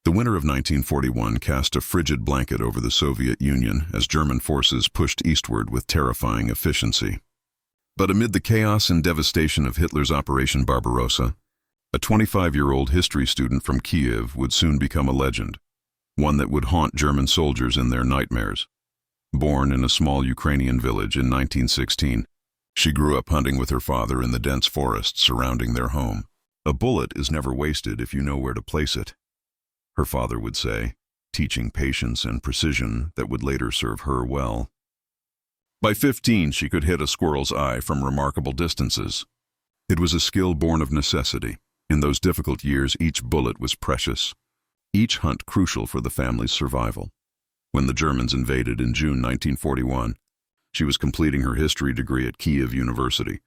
The winter of 1941 cast a frigid blanket over the Soviet Union as German forces pushed eastward with terrifying efficiency. But amid the chaos and devastation of Hitler's Operation Barbarossa, a 25-year-old history student from Kiev would soon become a legend, one that would haunt German soldiers in their nightmares. Born in a small Ukrainian village in 1916, she grew up hunting with her father in the dense forests surrounding their home. "A bullet is never wasted if you know where to place it," her father would say, teaching patience and precision that would later serve her well. By 15, she could hit a squirrel's eye from remarkable distances. It was a skill born of necessity. In those difficult years, each bullet was precious, each hunt crucial for the family's survival. When the Germans invaded in June 1941, she was completing her history degree at Kiev University.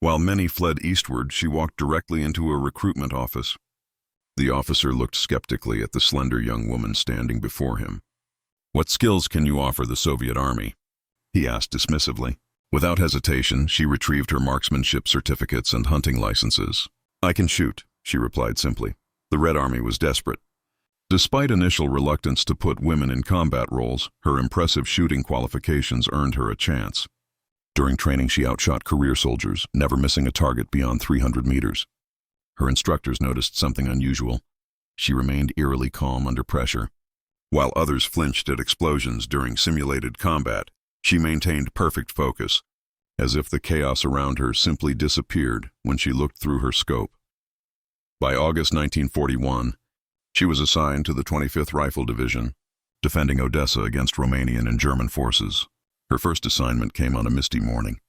While many fled eastward, she walked directly into a recruitment office. The officer looked skeptically at the slender young woman standing before him. "What skills can you offer the Soviet Army?" he asked dismissively. Without hesitation, she retrieved her marksmanship certificates and hunting licenses. "I can shoot," she replied simply. The Red Army was desperate. Despite initial reluctance to put women in combat roles, her impressive shooting qualifications earned her a chance. During training, she outshot career soldiers, never missing a target beyond 300 meters. Her instructors noticed something unusual. She remained eerily calm under pressure. While others flinched at explosions during simulated combat, she maintained perfect focus, as if the chaos around her simply disappeared when she looked through her scope. By August 1941, she was assigned to the 25th Rifle Division, defending Odessa against Romanian and German forces. Her first assignment came on a misty morning.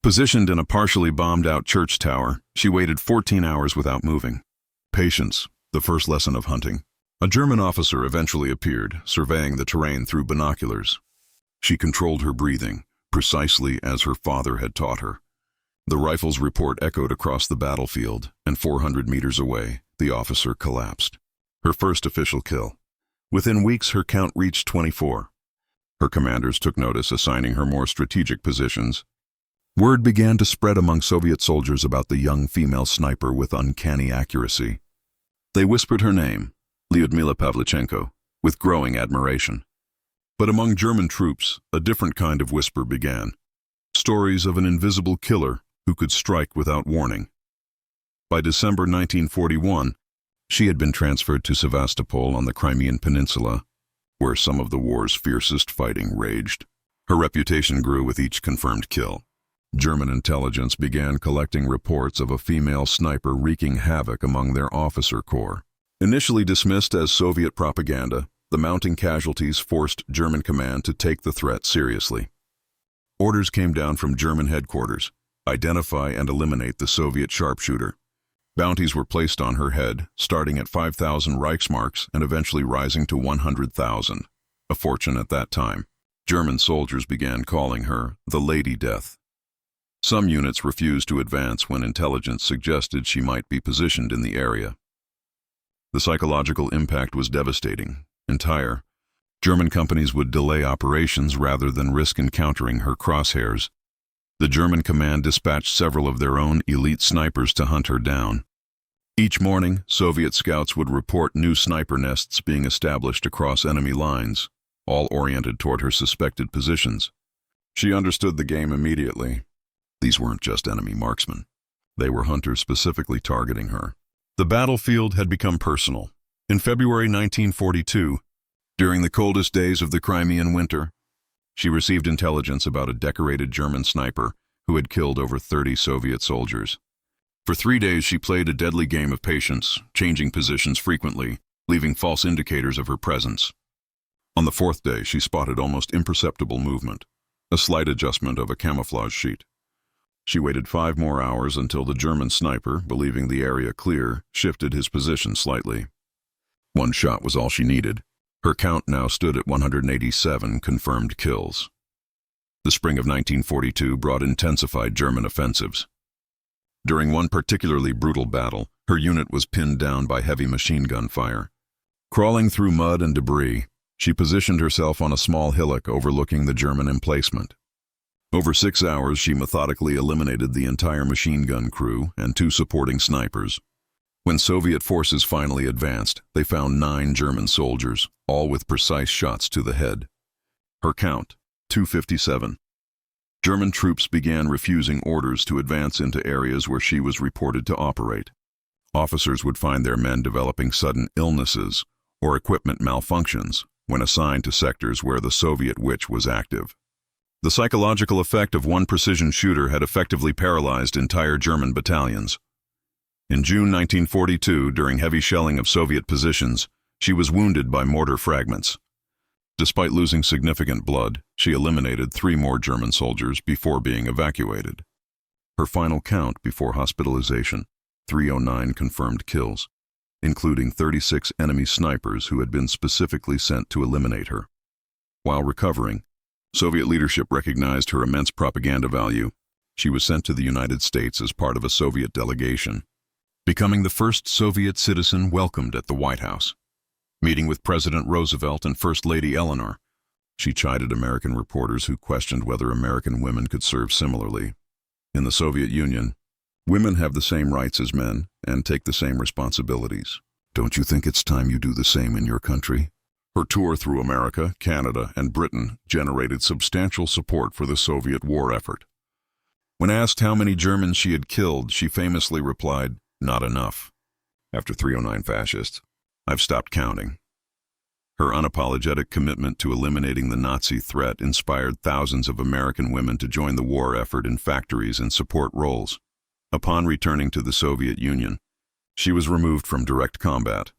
Positioned in a partially bombed-out church tower, she waited 14 hours without moving. Patience, the first lesson of hunting. A German officer eventually appeared, surveying the terrain through binoculars. She controlled her breathing, precisely as her father had taught her. The rifle's report echoed across the battlefield, and 400 meters away, the officer collapsed. Her first official kill. Within weeks, her count reached 24. Her commanders took notice, assigning her more strategic positions. Word began to spread among Soviet soldiers about the young female sniper with uncanny accuracy. They whispered her name, Lyudmila Pavlichenko, with growing admiration. But among German troops, a different kind of whisper began. Stories of an invisible killer who could strike without warning. By December 1941, she had been transferred to Sevastopol on the Crimean Peninsula, where some of the war's fiercest fighting raged. Her reputation grew with each confirmed kill. German intelligence began collecting reports of a female sniper wreaking havoc among their officer corps. Initially dismissed as Soviet propaganda, the mounting casualties forced German command to take the threat seriously. Orders came down from German headquarters: identify and eliminate the Soviet sharpshooter. Bounties were placed on her head, starting at 5,000 Reichsmarks and eventually rising to 100,000, a fortune at that time. German soldiers began calling her the Lady Death. Some units refused to advance when intelligence suggested she might be positioned in the area. The psychological impact was devastating. Entire German companies would delay operations rather than risk encountering her crosshairs. The German command dispatched several of their own elite snipers to hunt her down. Each morning, Soviet scouts would report new sniper nests being established across enemy lines, all oriented toward her suspected positions. She understood the game immediately. These weren't just enemy marksmen. They were hunters specifically targeting her. The battlefield had become personal. In February 1942, during the coldest days of the Crimean winter, she received intelligence about a decorated German sniper who had killed over 30 Soviet soldiers. For 3 days, she played a deadly game of patience, changing positions frequently, leaving false indicators of her presence. On the 4th day, she spotted almost imperceptible movement, a slight adjustment of a camouflage sheet. She waited 5 more hours until the German sniper, believing the area clear, shifted his position slightly. One shot was all she needed. Her count now stood at 187 confirmed kills. The spring of 1942 brought intensified German offensives. During one particularly brutal battle, her unit was pinned down by heavy machine gun fire. Crawling through mud and debris, she positioned herself on a small hillock overlooking the German emplacement. Over 6 hours, she methodically eliminated the entire machine gun crew and 2 supporting snipers. When Soviet forces finally advanced, they found 9 German soldiers, all with precise shots to the head. Her count, 257. German troops began refusing orders to advance into areas where she was reported to operate. Officers would find their men developing sudden illnesses or equipment malfunctions when assigned to sectors where the Soviet witch was active. The psychological effect of one precision shooter had effectively paralyzed entire German battalions. In June 1942, during heavy shelling of Soviet positions, she was wounded by mortar fragments. Despite losing significant blood, she eliminated 3 more German soldiers before being evacuated. Her final count before hospitalization, 309 confirmed kills, including 36 enemy snipers who had been specifically sent to eliminate her. While recovering, Soviet leadership recognized her immense propaganda value. She was sent to the United States as part of a Soviet delegation, becoming the first Soviet citizen welcomed at the White House. Meeting with President Roosevelt and First Lady Eleanor, she chided American reporters who questioned whether American women could serve similarly. In the Soviet Union, women have the same rights as men and take the same responsibilities. Don't you think it's time you do the same in your country? Her tour through America, Canada, and Britain generated substantial support for the Soviet war effort. When asked how many Germans she had killed, she famously replied, "Not enough." After 309 fascists, I've stopped counting. Her unapologetic commitment to eliminating the Nazi threat inspired thousands of American women to join the war effort in factories and support roles. Upon returning to the Soviet Union, she was removed from direct combat,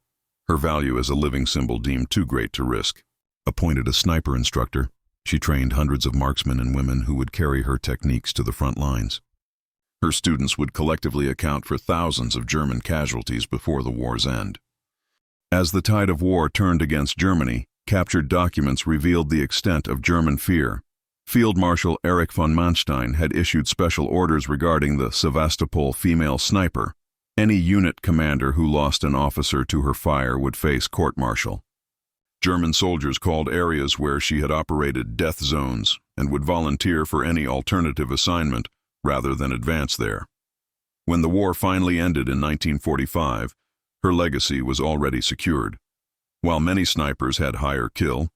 her value as a living symbol deemed too great to risk. Appointed a sniper instructor, she trained hundreds of marksmen and women who would carry her techniques to the front lines. Her students would collectively account for thousands of German casualties before the war's end. As the tide of war turned against Germany, captured documents revealed the extent of German fear. Field Marshal Erich von Manstein had issued special orders regarding the Sevastopol female sniper. Any unit commander who lost an officer to her fire would face court-martial. German soldiers called areas where she had operated death zones and would volunteer for any alternative assignment rather than advance there. When the war finally ended in 1945, her legacy was already secured. While many snipers had higher kill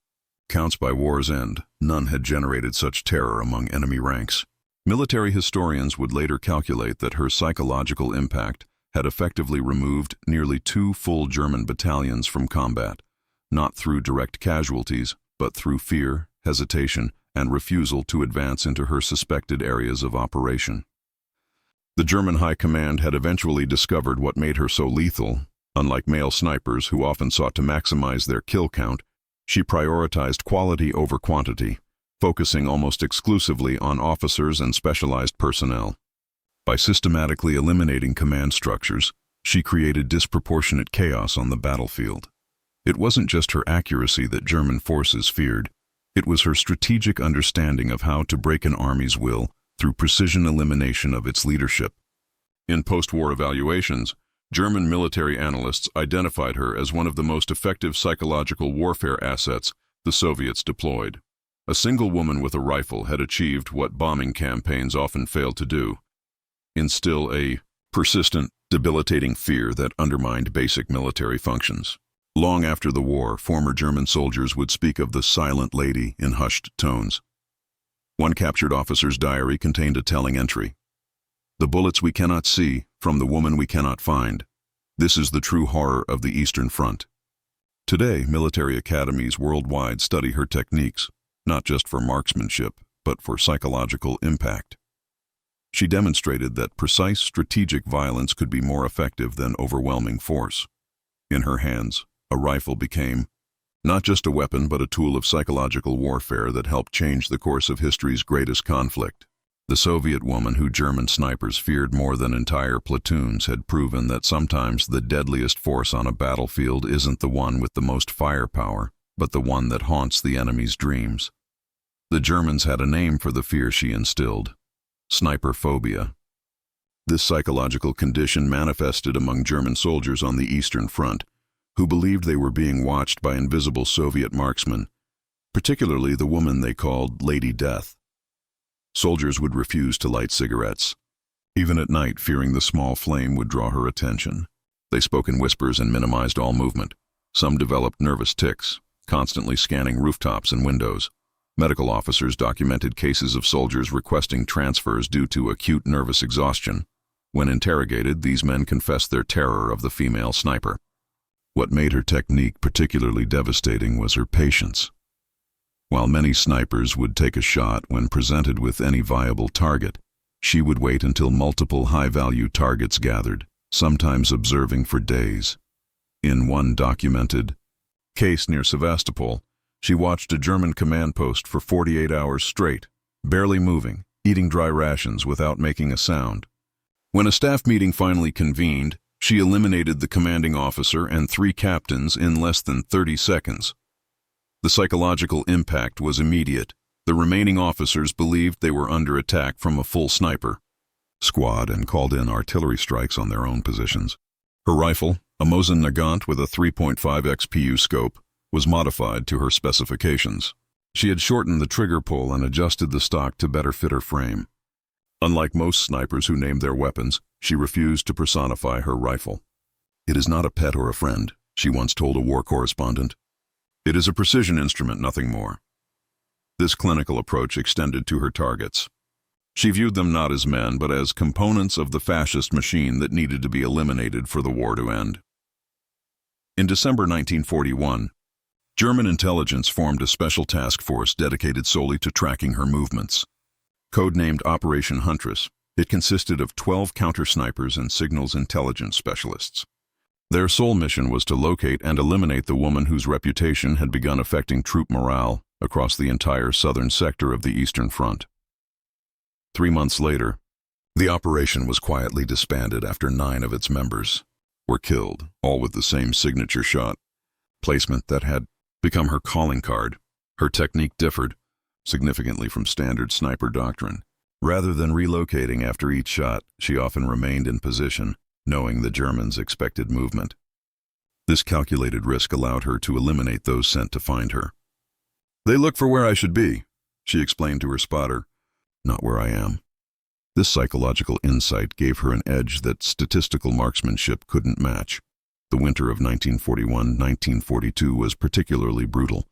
counts by war's end, none had generated such terror among enemy ranks. Military historians would later calculate that her psychological impact had effectively removed nearly 2 full German battalions from combat, not through direct casualties, but through fear, hesitation, and refusal to advance into her suspected areas of operation. The German High Command had eventually discovered what made her so lethal. Unlike male snipers who often sought to maximize their kill count, she prioritized quality over quantity, focusing almost exclusively on officers and specialized personnel. By systematically eliminating command structures, she created disproportionate chaos on the battlefield. It wasn't just her accuracy that German forces feared. It was her strategic understanding of how to break an army's will through precision elimination of its leadership. In post-war evaluations, German military analysts identified her as one of the most effective psychological warfare assets the Soviets deployed. A single woman with a rifle had achieved what bombing campaigns often failed to do: instill a persistent, debilitating fear that undermined basic military functions. Long after the war, former German soldiers would speak of the silent lady in hushed tones. One captured officer's diary contained a telling entry: "The bullets we cannot see, from the woman we cannot find. This is the true horror of the Eastern Front." Today, military academies worldwide study her techniques, not just for marksmanship, but for psychological impact. She demonstrated that precise strategic violence could be more effective than overwhelming force. In her hands, a rifle became not just a weapon, but a tool of psychological warfare that helped change the course of history's greatest conflict. The Soviet woman who German snipers feared more than entire platoons had proven that sometimes the deadliest force on a battlefield isn't the one with the most firepower, but the one that haunts the enemy's dreams. The Germans had a name for the fear she instilled: sniper phobia. This psychological condition manifested among German soldiers on the Eastern Front, who believed they were being watched by invisible Soviet marksmen, particularly the woman they called Lady Death. Soldiers would refuse to light cigarettes, even at night, fearing the small flame would draw her attention. They spoke in whispers and minimized all movement. Some developed nervous tics, constantly scanning rooftops and windows. Medical officers documented cases of soldiers requesting transfers due to acute nervous exhaustion. When interrogated, these men confessed their terror of the female sniper. What made her technique particularly devastating was her patience. While many snipers would take a shot when presented with any viable target, she would wait until multiple high-value targets gathered, sometimes observing for days. In one documented case near Sevastopol, she watched a German command post for 48 hours straight, barely moving, eating dry rations without making a sound. When a staff meeting finally convened, she eliminated the commanding officer and 3 captains in less than 30 seconds. The psychological impact was immediate. The remaining officers believed they were under attack from a full sniper squad and called in artillery strikes on their own positions. Her rifle, a Mosin Nagant with a 3.5 XPU scope, was modified to her specifications. She had shortened the trigger pull and adjusted the stock to better fit her frame. Unlike most snipers who named their weapons, she refused to personify her rifle. "It is not a pet or a friend," she once told a war correspondent. "It is a precision instrument, nothing more." This clinical approach extended to her targets. She viewed them not as men, but as components of the fascist machine that needed to be eliminated for the war to end. In December 1941, German intelligence formed a special task force dedicated solely to tracking her movements. Codenamed Operation Huntress, it consisted of 12 counter-snipers and signals intelligence specialists. Their sole mission was to locate and eliminate the woman whose reputation had begun affecting troop morale across the entire southern sector of the Eastern Front. 3 months later, the operation was quietly disbanded after 9 of its members were killed, all with the same signature shot placement that had become her calling card. Her technique differed significantly from standard sniper doctrine. Rather than relocating after each shot, she often remained in position, knowing the Germans' expected movement. This calculated risk allowed her to eliminate those sent to find her. "They look for where I should be," she explained to her spotter, "not where I am." This psychological insight gave her an edge that statistical marksmanship couldn't match. The winter of 1941-1942 was particularly brutal,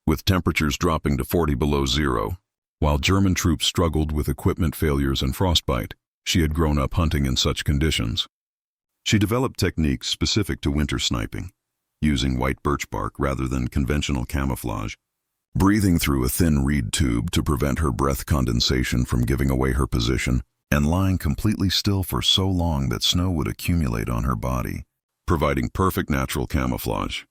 with temperatures dropping to 40 below zero. While German troops struggled with equipment failures and frostbite, she had grown up hunting in such conditions. She developed techniques specific to winter sniping, using white birch bark rather than conventional camouflage, breathing through a thin reed tube to prevent her breath condensation from giving away her position, and lying completely still for so long that snow would accumulate on her body, providing perfect natural camouflage.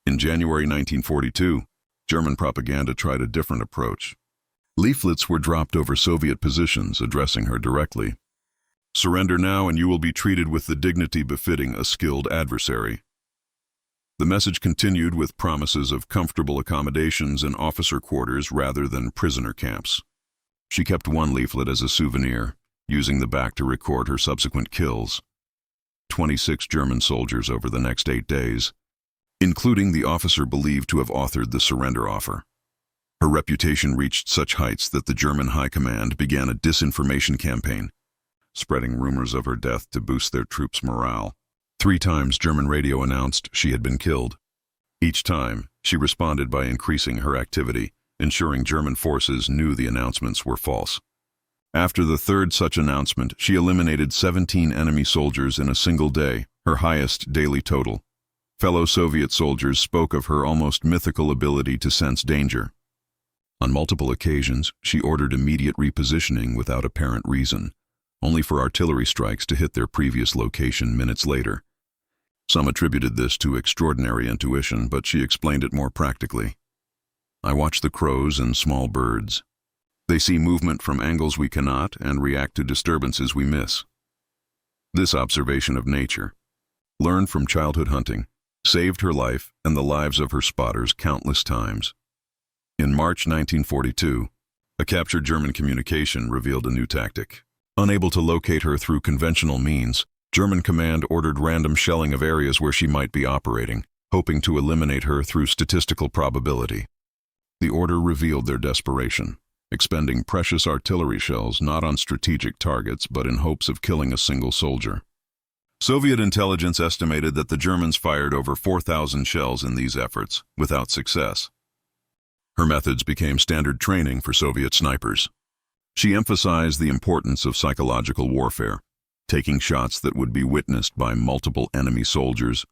In January 1942, German propaganda tried a different approach. Leaflets were dropped over Soviet positions addressing her directly. "Surrender now and you will be treated with the dignity befitting a skilled adversary." The message continued with promises of comfortable accommodations in officer quarters rather than prisoner camps. She kept one leaflet as a souvenir, using the back to record her subsequent kills. 26 German soldiers over the next 8 days, including the officer believed to have authored the surrender offer. Her reputation reached such heights that the German High Command began a disinformation campaign, spreading rumors of her death to boost their troops' morale. 3 times German radio announced she had been killed. Each time, she responded by increasing her activity, ensuring German forces knew the announcements were false. After the 3rd such announcement, she eliminated 17 enemy soldiers in a single day, her highest daily total. Fellow Soviet soldiers spoke of her almost mythical ability to sense danger. On multiple occasions, she ordered immediate repositioning without apparent reason, only for artillery strikes to hit their previous location minutes later. Some attributed this to extraordinary intuition, but she explained it more practically. "I watch the crows and small birds. They see movement from angles we cannot and react to disturbances we miss." This observation of nature, learned from childhood hunting, saved her life and the lives of her spotters countless times. In March 1942, a captured German communication revealed a new tactic. Unable to locate her through conventional means, German command ordered random shelling of areas where she might be operating, hoping to eliminate her through statistical probability. The order revealed their desperation, expending precious artillery shells not on strategic targets but in hopes of killing a single soldier. Soviet intelligence estimated that the Germans fired over 4,000 shells in these efforts, without success. Her methods became standard training for Soviet snipers. She emphasized the importance of psychological warfare, taking shots that would be witnessed by multiple enemy soldiers,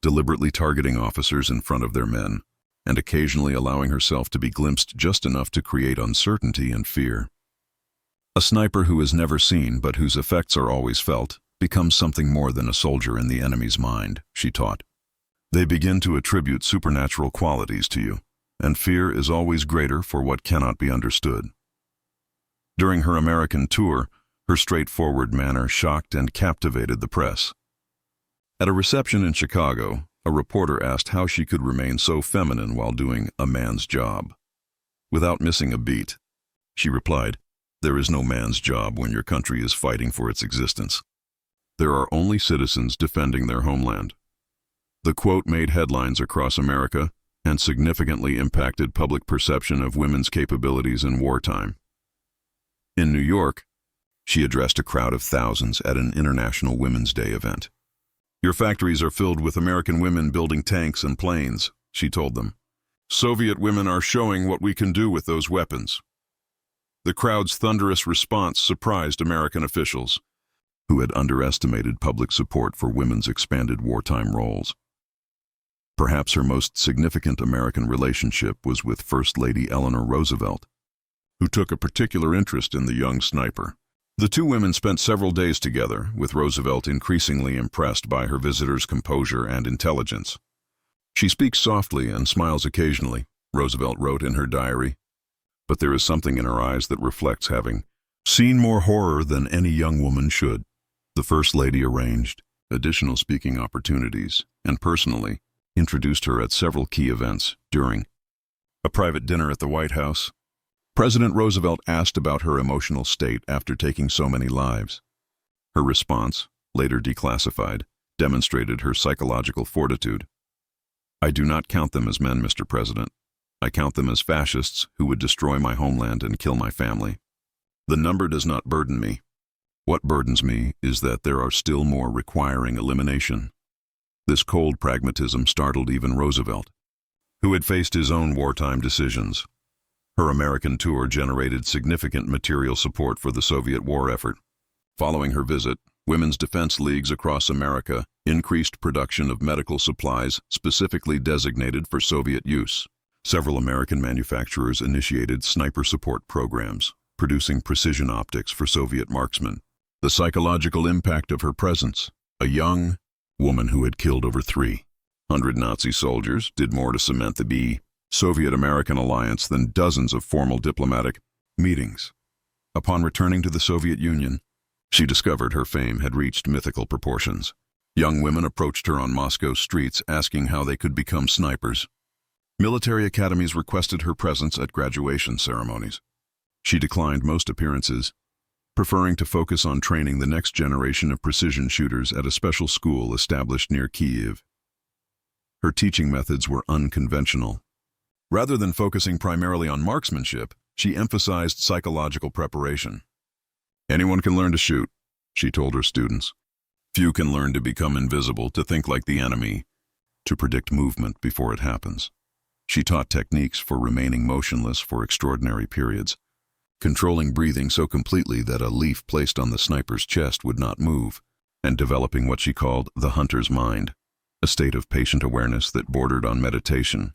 deliberately targeting officers in front of their men, and occasionally allowing herself to be glimpsed just enough to create uncertainty and fear. A sniper who is never seen but whose effects are always felt becomes something more than a soldier in the enemy's mind, she taught. They begin to attribute supernatural qualities to you, and fear is always greater for what cannot be understood. During her American tour, her straightforward manner shocked and captivated the press. At a reception in Chicago, a reporter asked how she could remain so feminine while doing a man's job. Without missing a beat, she replied, "There is no man's job when your country is fighting for its existence. There are only citizens defending their homeland." The quote made headlines across America and significantly impacted public perception of women's capabilities in wartime. In New York, she addressed a crowd of thousands at an International Women's Day event. "Your factories are filled with American women building tanks and planes," she told them. "Soviet women are showing what we can do with those weapons." The crowd's thunderous response surprised American officials, who had underestimated public support for women's expanded wartime roles. Perhaps her most significant American relationship was with First Lady Eleanor Roosevelt, who took a particular interest in the young sniper. The two women spent several days together, with Roosevelt increasingly impressed by her visitor's composure and intelligence. "She speaks softly and smiles occasionally," Roosevelt wrote in her diary, "but there is something in her eyes that reflects having seen more horror than any young woman should." The First Lady arranged additional speaking opportunities and personally introduced her at several key events. During a private dinner at the White House, President Roosevelt asked about her emotional state after taking so many lives. Her response, later declassified, demonstrated her psychological fortitude. "I do not count them as men, Mr. President. I count them as fascists who would destroy my homeland and kill my family. The number does not burden me. What burdens me is that there are still more requiring elimination." This cold pragmatism startled even Roosevelt, who had faced his own wartime decisions. Her American tour generated significant material support for the Soviet war effort. Following her visit, women's defense leagues across America increased production of medical supplies specifically designated for Soviet use. Several American manufacturers initiated sniper support programs, producing precision optics for Soviet marksmen. The psychological impact of her presence, a young woman who had killed over 300 Nazi soldiers, did more to cement the Soviet-American alliance than dozens of formal diplomatic meetings. Upon returning to the Soviet Union, she discovered her fame had reached mythical proportions. Young women approached her on Moscow's streets asking how they could become snipers. Military academies requested her presence at graduation ceremonies. She declined most appearances, preferring to focus on training the next generation of precision shooters at a special school established near Kyiv. Her teaching methods were unconventional. Rather than focusing primarily on marksmanship, she emphasized psychological preparation. "Anyone can learn to shoot," she told her students. "Few can learn to become invisible, to think like the enemy, to predict movement before it happens." She taught techniques for remaining motionless for extraordinary periods, controlling breathing so completely that a leaf placed on the sniper's chest would not move, and developing what she called the hunter's mind, a state of patient awareness that bordered on meditation.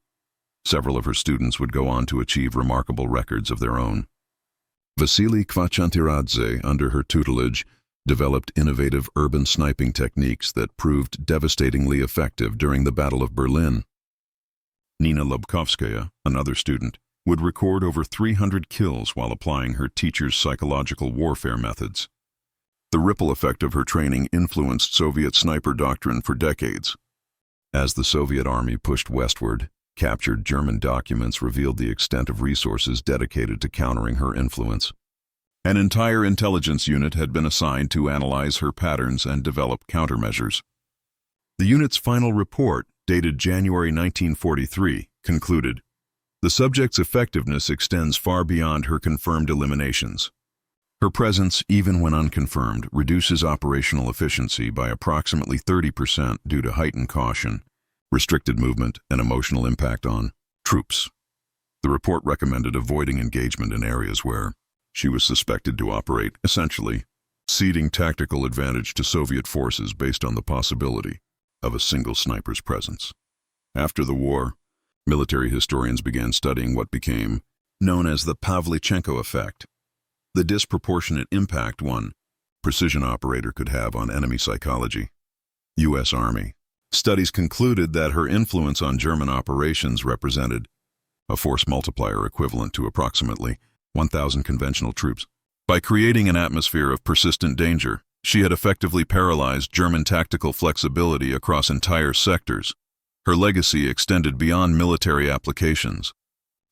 Several of her students would go on to achieve remarkable records of their own. Vasily Kvachantiradze, under her tutelage, developed innovative urban sniping techniques that proved devastatingly effective during the Battle of Berlin. Nina Lobkovskaya, another student, would record over 300 kills while applying her teacher's psychological warfare methods. The ripple effect of her training influenced Soviet sniper doctrine for decades. As the Soviet army pushed westward, captured German documents revealed the extent of resources dedicated to countering her influence. An entire intelligence unit had been assigned to analyze her patterns and develop countermeasures. The unit's final report, dated January 1943, concluded, "The subject's effectiveness extends far beyond her confirmed eliminations. Her presence, even when unconfirmed, reduces operational efficiency by approximately 30% due to heightened caution, restricted movement, and emotional impact on troops. The report recommended avoiding engagement in areas where she was suspected to operate, essentially ceding tactical advantage to Soviet forces based on the possibility of a single sniper's presence. After the war, military historians began studying what became known as the Pavlichenko effect, the disproportionate impact one precision operator could have on enemy psychology. U.S. Army studies concluded that her influence on German operations represented a force multiplier equivalent to approximately 1,000 conventional troops. By creating an atmosphere of persistent danger, she had effectively paralyzed German tactical flexibility across entire sectors. Her legacy extended beyond military applications.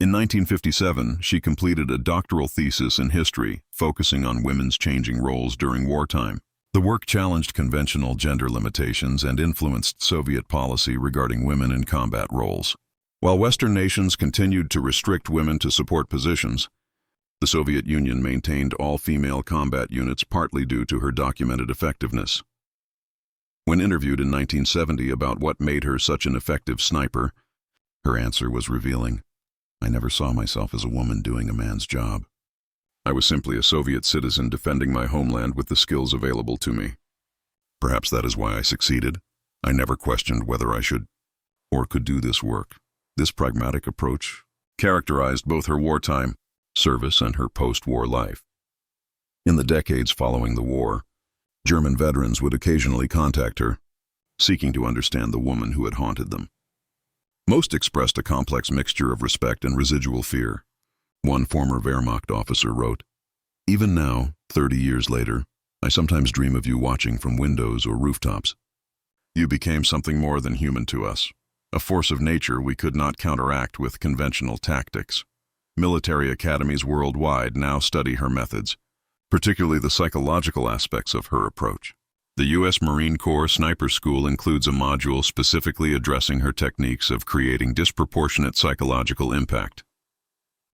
In 1957, she completed a doctoral thesis in history, focusing on women's changing roles during wartime. The work challenged conventional gender limitations and influenced Soviet policy regarding women in combat roles. While Western nations continued to restrict women to support positions, the Soviet Union maintained all-female combat units partly due to her documented effectiveness. When interviewed in 1970 about what made her such an effective sniper, her answer was revealing. I never saw myself as a woman doing a man's job. I was simply a Soviet citizen defending my homeland with the skills available to me. Perhaps that is why I succeeded. I never questioned whether I should or could do this work. This pragmatic approach characterized both her wartime service and her post-war life. In the decades following the war, German veterans would occasionally contact her, seeking to understand the woman who had haunted them. Most expressed a complex mixture of respect and residual fear. One former Wehrmacht officer wrote, "Even now, 30 years later, I sometimes dream of you watching from windows or rooftops. You became something more than human to us, a force of nature we could not counteract with conventional tactics." Military academies worldwide now study her methods, particularly the psychological aspects of her approach. The U.S. Marine Corps Sniper School includes a module specifically addressing her techniques of creating disproportionate psychological impact.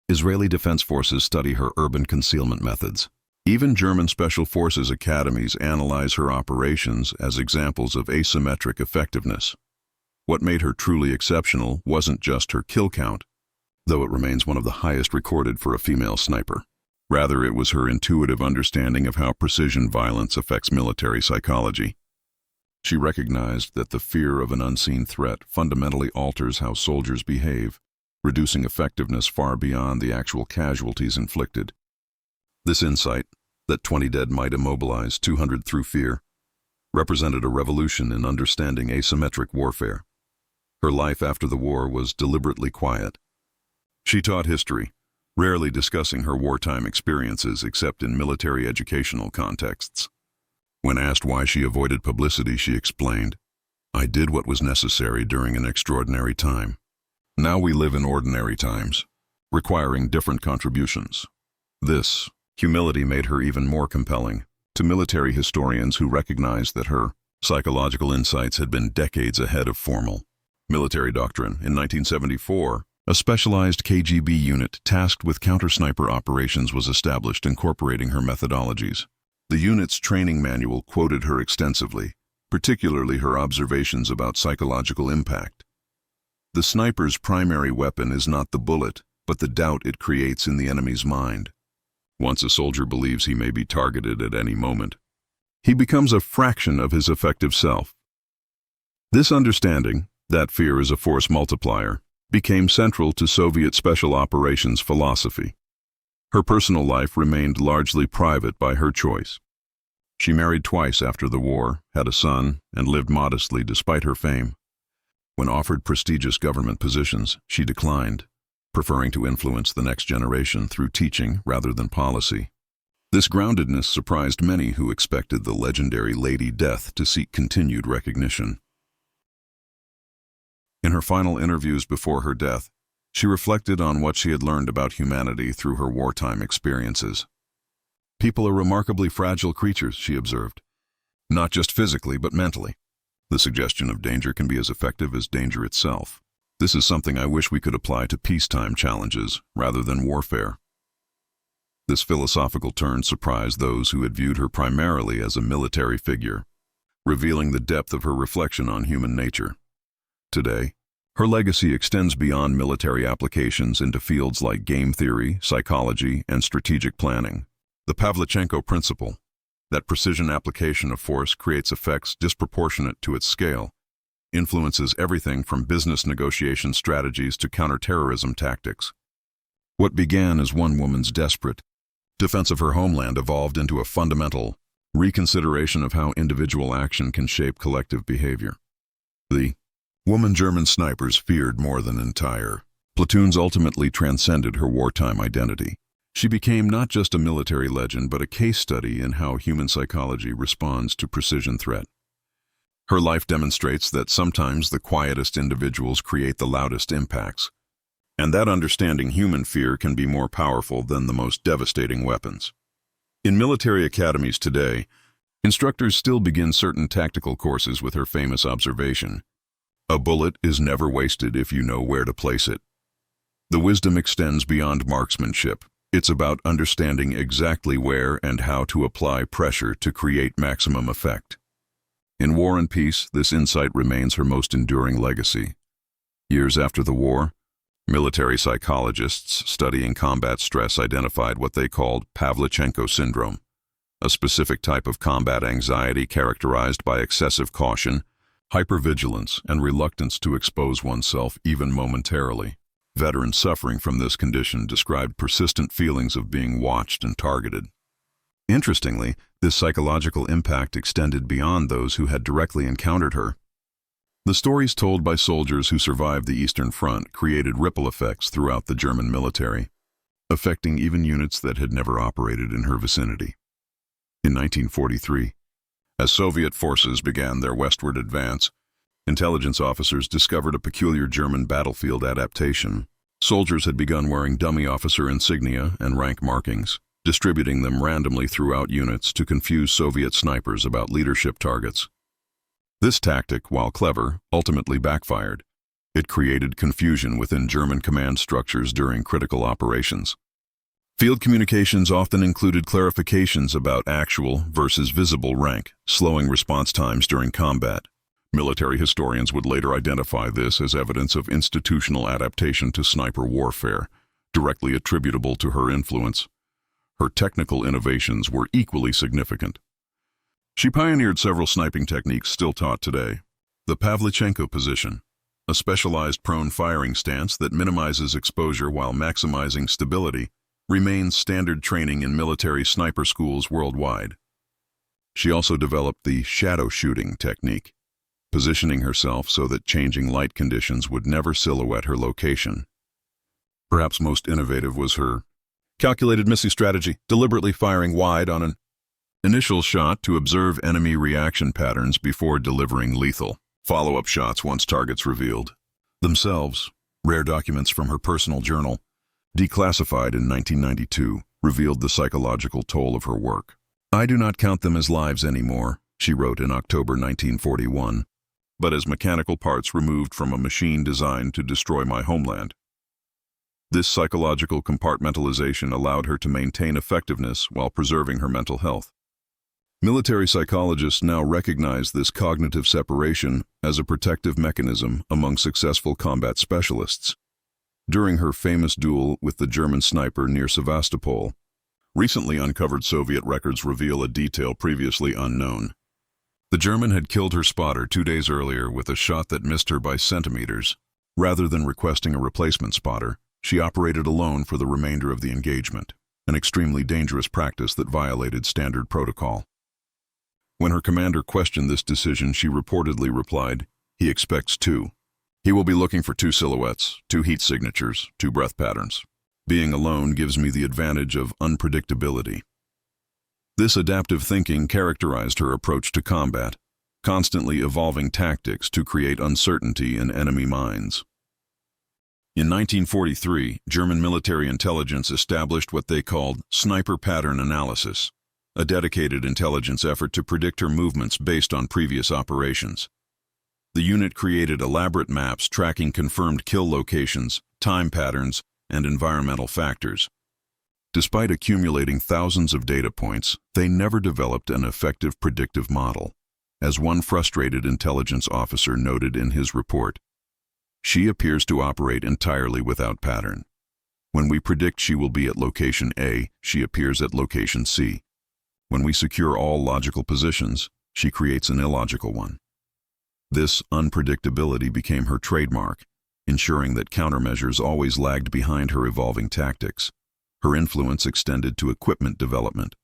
Israeli Defense Forces study her urban concealment methods. Even German Special Forces academies analyze her operations as examples of asymmetric effectiveness. What made her truly exceptional wasn't just her kill count, though it remains one of the highest recorded for a female sniper. Rather, it was her intuitive understanding of how precision violence affects military psychology. She recognized that the fear of an unseen threat fundamentally alters how soldiers behave, reducing effectiveness far beyond the actual casualties inflicted. This insight, that 20 dead might immobilize 200 through fear, represented a revolution in understanding asymmetric warfare. Her life after the war was deliberately quiet. She taught history, rarely discussing her wartime experiences except in military educational contexts. When asked why she avoided publicity, she explained, "I did what was necessary during an extraordinary time. Now we live in ordinary times, requiring different contributions." This humility made her even more compelling to military historians who recognized that her psychological insights had been decades ahead of formal military doctrine. In 1974, a specialized KGB unit tasked with counter-sniper operations was established, incorporating her methodologies. The unit's training manual quoted her extensively, particularly her observations about psychological impact. The sniper's primary weapon is not the bullet, but the doubt it creates in the enemy's mind. Once a soldier believes he may be targeted at any moment, he becomes a fraction of his effective self. This understanding, that fear is a force multiplier, became central to Soviet special operations philosophy. Her personal life remained largely private by her choice. She married twice after the war, had a son, and lived modestly despite her fame. When offered prestigious government positions, she declined, preferring to influence the next generation through teaching rather than policy. This groundedness surprised many who expected the legendary Lady Death to seek continued recognition. In her final interviews before her death, she reflected on what she had learned about humanity through her wartime experiences. "People are remarkably fragile creatures," she observed, "not just physically but mentally. The suggestion of danger can be as effective as danger itself. This is something I wish we could apply to peacetime challenges rather than warfare." This philosophical turn surprised those who had viewed her primarily as a military figure, revealing the depth of her reflection on human nature. Today, her legacy extends beyond military applications into fields like game theory, psychology, and strategic planning. The Pavlichenko principle, that precision application of force creates effects disproportionate to its scale, influences everything from business negotiation strategies to counterterrorism tactics. What began as one woman's desperate defense of her homeland evolved into a fundamental reconsideration of how individual action can shape collective behavior. The woman German snipers feared more than entire platoons ultimately transcended her wartime identity. She became not just a military legend, but a case study in how human psychology responds to precision threat. Her life demonstrates that sometimes the quietest individuals create the loudest impacts, and that understanding human fear can be more powerful than the most devastating weapons. In military academies today, instructors still begin certain tactical courses with her famous observation: "A bullet is never wasted if you know where to place it." The wisdom extends beyond marksmanship. It's about understanding exactly where and how to apply pressure to create maximum effect. In War and Peace, this insight remains her most enduring legacy. Years after the war, military psychologists studying combat stress identified what they called Pavlichenko syndrome, a specific type of combat anxiety characterized by excessive caution, hypervigilance, and reluctance to expose oneself even momentarily. Veterans suffering from this condition described persistent feelings of being watched and targeted. Interestingly, this psychological impact extended beyond those who had directly encountered her. The stories told by soldiers who survived the Eastern Front created ripple effects throughout the German military, affecting even units that had never operated in her vicinity. In 1943, as Soviet forces began their westward advance, intelligence officers discovered a peculiar German battlefield adaptation. Soldiers had begun wearing dummy officer insignia and rank markings, distributing them randomly throughout units to confuse Soviet snipers about leadership targets. This tactic, while clever, ultimately backfired. It created confusion within German command structures during critical operations. Field communications often included clarifications about actual versus visible rank, slowing response times during combat. Military historians would later identify this as evidence of institutional adaptation to sniper warfare, directly attributable to her influence. Her technical innovations were equally significant. She pioneered several sniping techniques still taught today. The Pavlichenko position, a specialized prone firing stance that minimizes exposure while maximizing stability, remains standard training in military sniper schools worldwide. She also developed the shadow shooting technique, positioning herself so that changing light conditions would never silhouette her location. Perhaps most innovative was her calculated missing strategy, deliberately firing wide on an initial shot to observe enemy reaction patterns before delivering lethal follow-up shots once targets revealed themselves. Rare documents from her personal journal, declassified in 1992, revealed the psychological toll of her work. "I do not count them as lives anymore," she wrote in October 1941, "but as mechanical parts removed from a machine designed to destroy my homeland." This psychological compartmentalization allowed her to maintain effectiveness while preserving her mental health. Military psychologists now recognize this cognitive separation as a protective mechanism among successful combat specialists. During her famous duel with the German sniper near Sevastopol, recently uncovered Soviet records reveal a detail previously unknown. The German had killed her spotter 2 days earlier with a shot that missed her by centimeters. Rather than requesting a replacement spotter, she operated alone for the remainder of the engagement, an extremely dangerous practice that violated standard protocol. When her commander questioned this decision, she reportedly replied, "He expects 2. He will be looking for 2 silhouettes, 2 heat signatures, 2 breath patterns. Being alone gives me the advantage of unpredictability." This adaptive thinking characterized her approach to combat, constantly evolving tactics to create uncertainty in enemy minds. In 1943, German military intelligence established what they called sniper pattern analysis, a dedicated intelligence effort to predict her movements based on previous operations. The unit created elaborate maps tracking confirmed kill locations, time patterns, and environmental factors. Despite accumulating thousands of data points, they never developed an effective predictive model. As one frustrated intelligence officer noted in his report, "She appears to operate entirely without pattern. When we predict she will be at location A, she appears at location C. When we secure all logical positions, she creates an illogical one." This unpredictability became her trademark, ensuring that countermeasures always lagged behind her evolving tactics. Her influence extended to equipment development.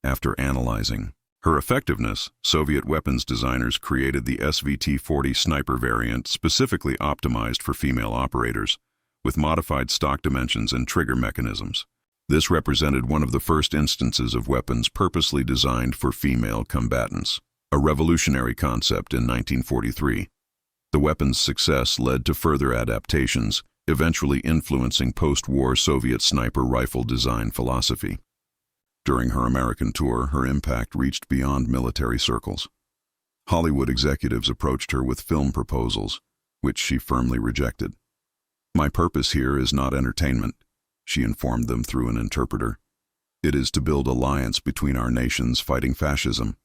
After analyzing her effectiveness, Soviet weapons designers created the SVT-40 sniper variant specifically optimized for female operators, with modified stock dimensions and trigger mechanisms. This represented one of the first instances of weapons purposely designed for female combatants, a revolutionary concept in 1943. The weapon's success led to further adaptations, eventually influencing post-war Soviet sniper rifle design philosophy. During her American tour, her impact reached beyond military circles. Hollywood executives approached her with film proposals, which she firmly rejected. "My purpose here is not entertainment," she informed them through an interpreter. "It is to build alliance between our nations fighting fascism."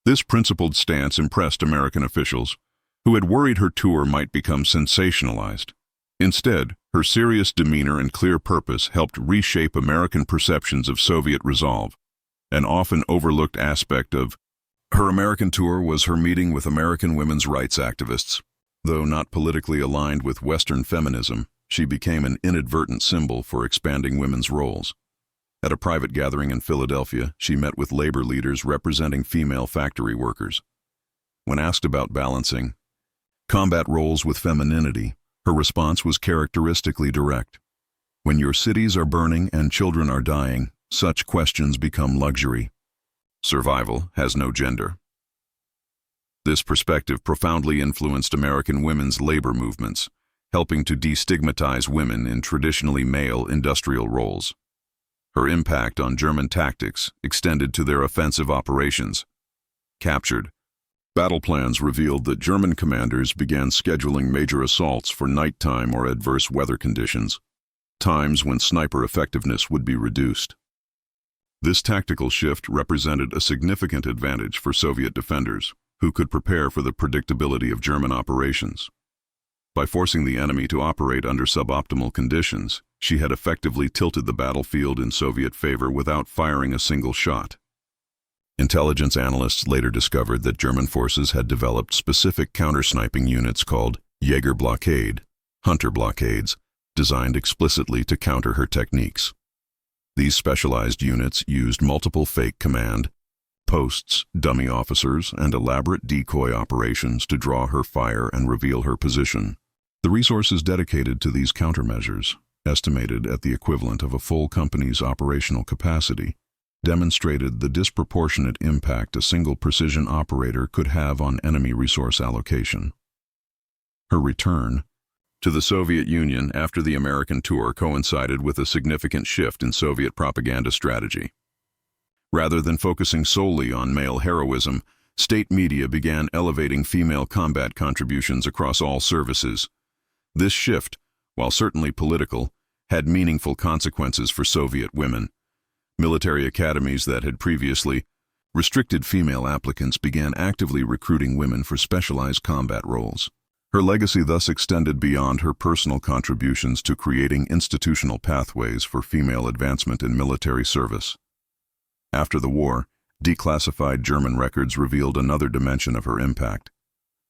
This principled stance impressed American officials, who had worried her tour might become sensationalized. Instead, her serious demeanor and clear purpose helped reshape American perceptions of Soviet resolve, an often overlooked aspect of her American tour was her meeting with American women's rights activists. Though not politically aligned with Western feminism, she became an inadvertent symbol for expanding women's roles. At a private gathering in Philadelphia, she met with labor leaders representing female factory workers. When asked about balancing combat roles with femininity, her response was characteristically direct. "When your cities are burning and children are dying, such questions become luxury. Survival has no gender." This perspective profoundly influenced American women's labor movements, helping to destigmatize women in traditionally male industrial roles. Her impact on German tactics extended to their offensive operations. Captured battle plans revealed that German commanders began scheduling major assaults for nighttime or adverse weather conditions, times when sniper effectiveness would be reduced. This tactical shift represented a significant advantage for Soviet defenders, who could prepare for the predictability of German operations. By forcing the enemy to operate under suboptimal conditions, she had effectively tilted the battlefield in Soviet favor without firing a single shot. Intelligence analysts later discovered that German forces had developed specific counter-sniping units called Jaeger blockade, hunter blockades, designed explicitly to counter her techniques. These specialized units used multiple fake command posts, dummy officers, and elaborate decoy operations to draw her fire and reveal her position. The resources dedicated to these countermeasures, estimated at the equivalent of a full company's operational capacity, demonstrated the disproportionate impact a single precision operator could have on enemy resource allocation. Her return to the Soviet Union after the American tour coincided with a significant shift in Soviet propaganda strategy. Rather than focusing solely on male heroism, state media began elevating female combat contributions across all services. This shift, while certainly political, had meaningful consequences for Soviet women. Military academies that had previously restricted female applicants began actively recruiting women for specialized combat roles. Her legacy thus extended beyond her personal contributions to creating institutional pathways for female advancement in military service. After the war, declassified German records revealed another dimension of her impact.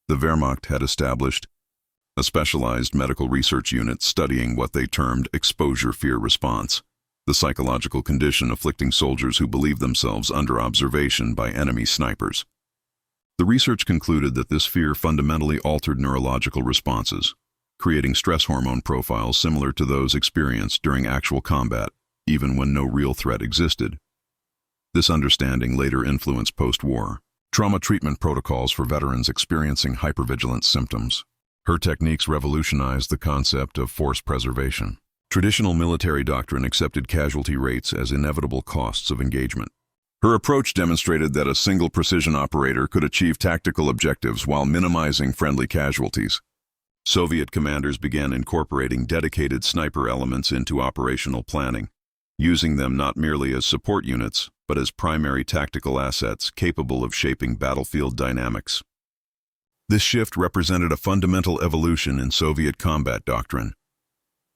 The Wehrmacht had established a specialized medical research unit studying what they termed exposure fear response, the psychological condition afflicting soldiers who believed themselves under observation by enemy snipers. The research concluded that this fear fundamentally altered neurological responses, creating stress hormone profiles similar to those experienced during actual combat, even when no real threat existed. This understanding later influenced post-war trauma treatment protocols for veterans experiencing hypervigilance symptoms. Her techniques revolutionized the concept of force preservation. Traditional military doctrine accepted casualty rates as inevitable costs of engagement. Her approach demonstrated that a single precision operator could achieve tactical objectives while minimizing friendly casualties. Soviet commanders began incorporating dedicated sniper elements into operational planning, using them not merely as support units, but as primary tactical assets capable of shaping battlefield dynamics. This shift represented a fundamental evolution in Soviet combat doctrine.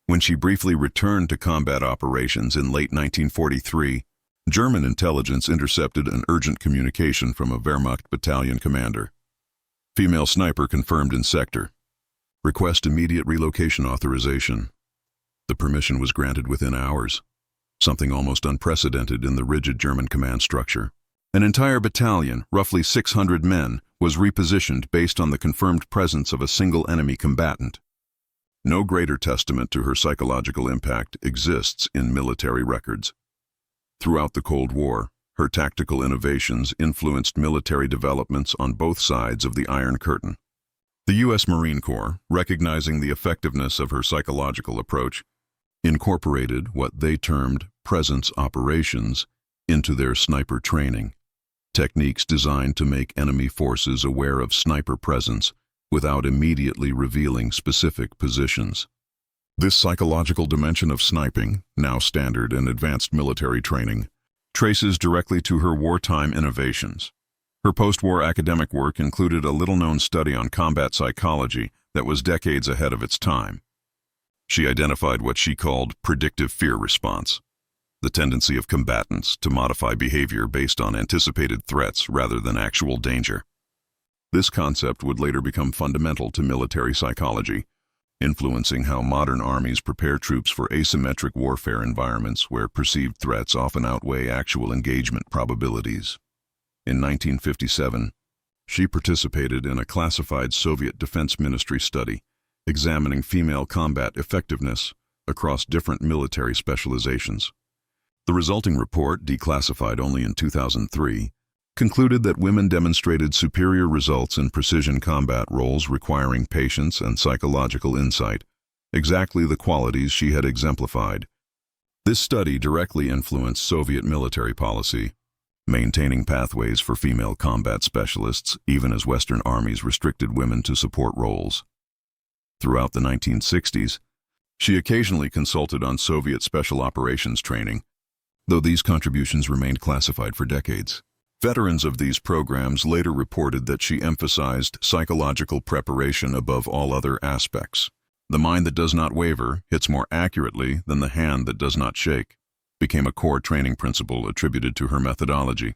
When she briefly returned to combat operations in late 1943, German intelligence intercepted an urgent communication from a Wehrmacht battalion commander. Female sniper confirmed in sector. Request immediate relocation authorization. The permission was granted within hours, something almost unprecedented in the rigid German command structure. An entire battalion, roughly 600 men, was repositioned based on the confirmed presence of a single enemy combatant. No greater testament to her psychological impact exists in military records. Throughout the Cold War, her tactical innovations influenced military developments on both sides of the Iron Curtain. The U.S. Marine Corps, recognizing the effectiveness of her psychological approach, incorporated what they termed presence operations into their sniper training, techniques designed to make enemy forces aware of sniper presence without immediately revealing specific positions. This psychological dimension of sniping, now standard in advanced military training, traces directly to her wartime innovations. Her post-war academic work included a little-known study on combat psychology that was decades ahead of its time. She identified what she called predictive fear response, the tendency of combatants to modify behavior based on anticipated threats rather than actual danger. This concept would later become fundamental to military psychology, influencing how modern armies prepare troops for asymmetric warfare environments where perceived threats often outweigh actual engagement probabilities. In 1957, she participated in a classified Soviet Defense Ministry study examining female combat effectiveness across different military specializations. The resulting report, declassified only in 2003, concluded that women demonstrated superior results in precision combat roles requiring patience and psychological insight, exactly the qualities she had exemplified. This study directly influenced Soviet military policy, maintaining pathways for female combat specialists even as Western armies restricted women to support roles. Throughout the 1960s, she occasionally consulted on Soviet special operations training, though these contributions remained classified for decades. Veterans of these programs later reported that she emphasized psychological preparation above all other aspects. The mind that does not waver hits more accurately than the hand that does not shake became a core training principle attributed to her methodology.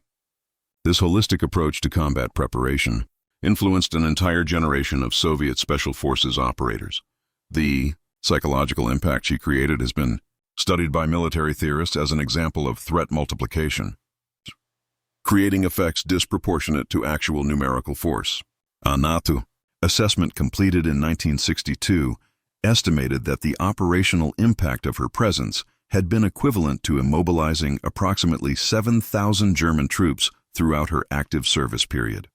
This holistic approach to combat preparation influenced an entire generation of Soviet Special Forces operators. The psychological impact she created has been studied by military theorists as an example of threat multiplication, creating effects disproportionate to actual numerical force. A NATO assessment completed in 1962 estimated that the operational impact of her presence had been equivalent to immobilizing approximately 7,000 German troops throughout her active service period.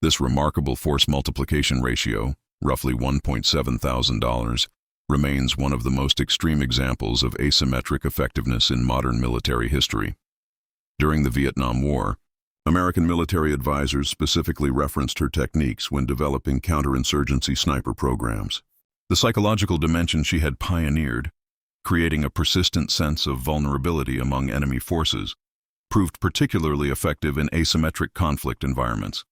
This remarkable force multiplication ratio, roughly $1,700, remains one of the most extreme examples of asymmetric effectiveness in modern military history. During the Vietnam War, American military advisors specifically referenced her techniques when developing counterinsurgency sniper programs. The psychological dimension she had pioneered, creating a persistent sense of vulnerability among enemy forces, proved particularly effective in asymmetric conflict environments.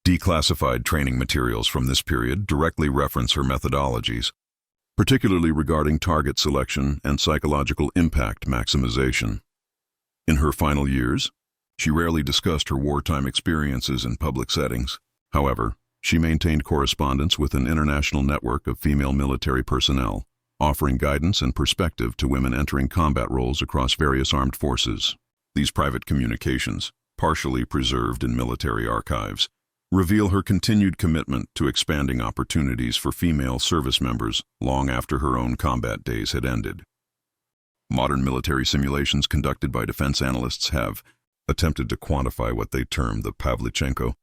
Declassified training materials from this period directly reference her methodologies, particularly regarding target selection and psychological impact maximization. In her final years, she rarely discussed her wartime experiences in public settings. However, she maintained correspondence with an international network of female military personnel, offering guidance and perspective to women entering combat roles across various armed forces. These private communications, partially preserved in military archives, reveal her continued commitment to expanding opportunities for female service members long after her own combat days had ended. Modern military simulations conducted by defense analysts have attempted to quantify what they term the Pavlichenko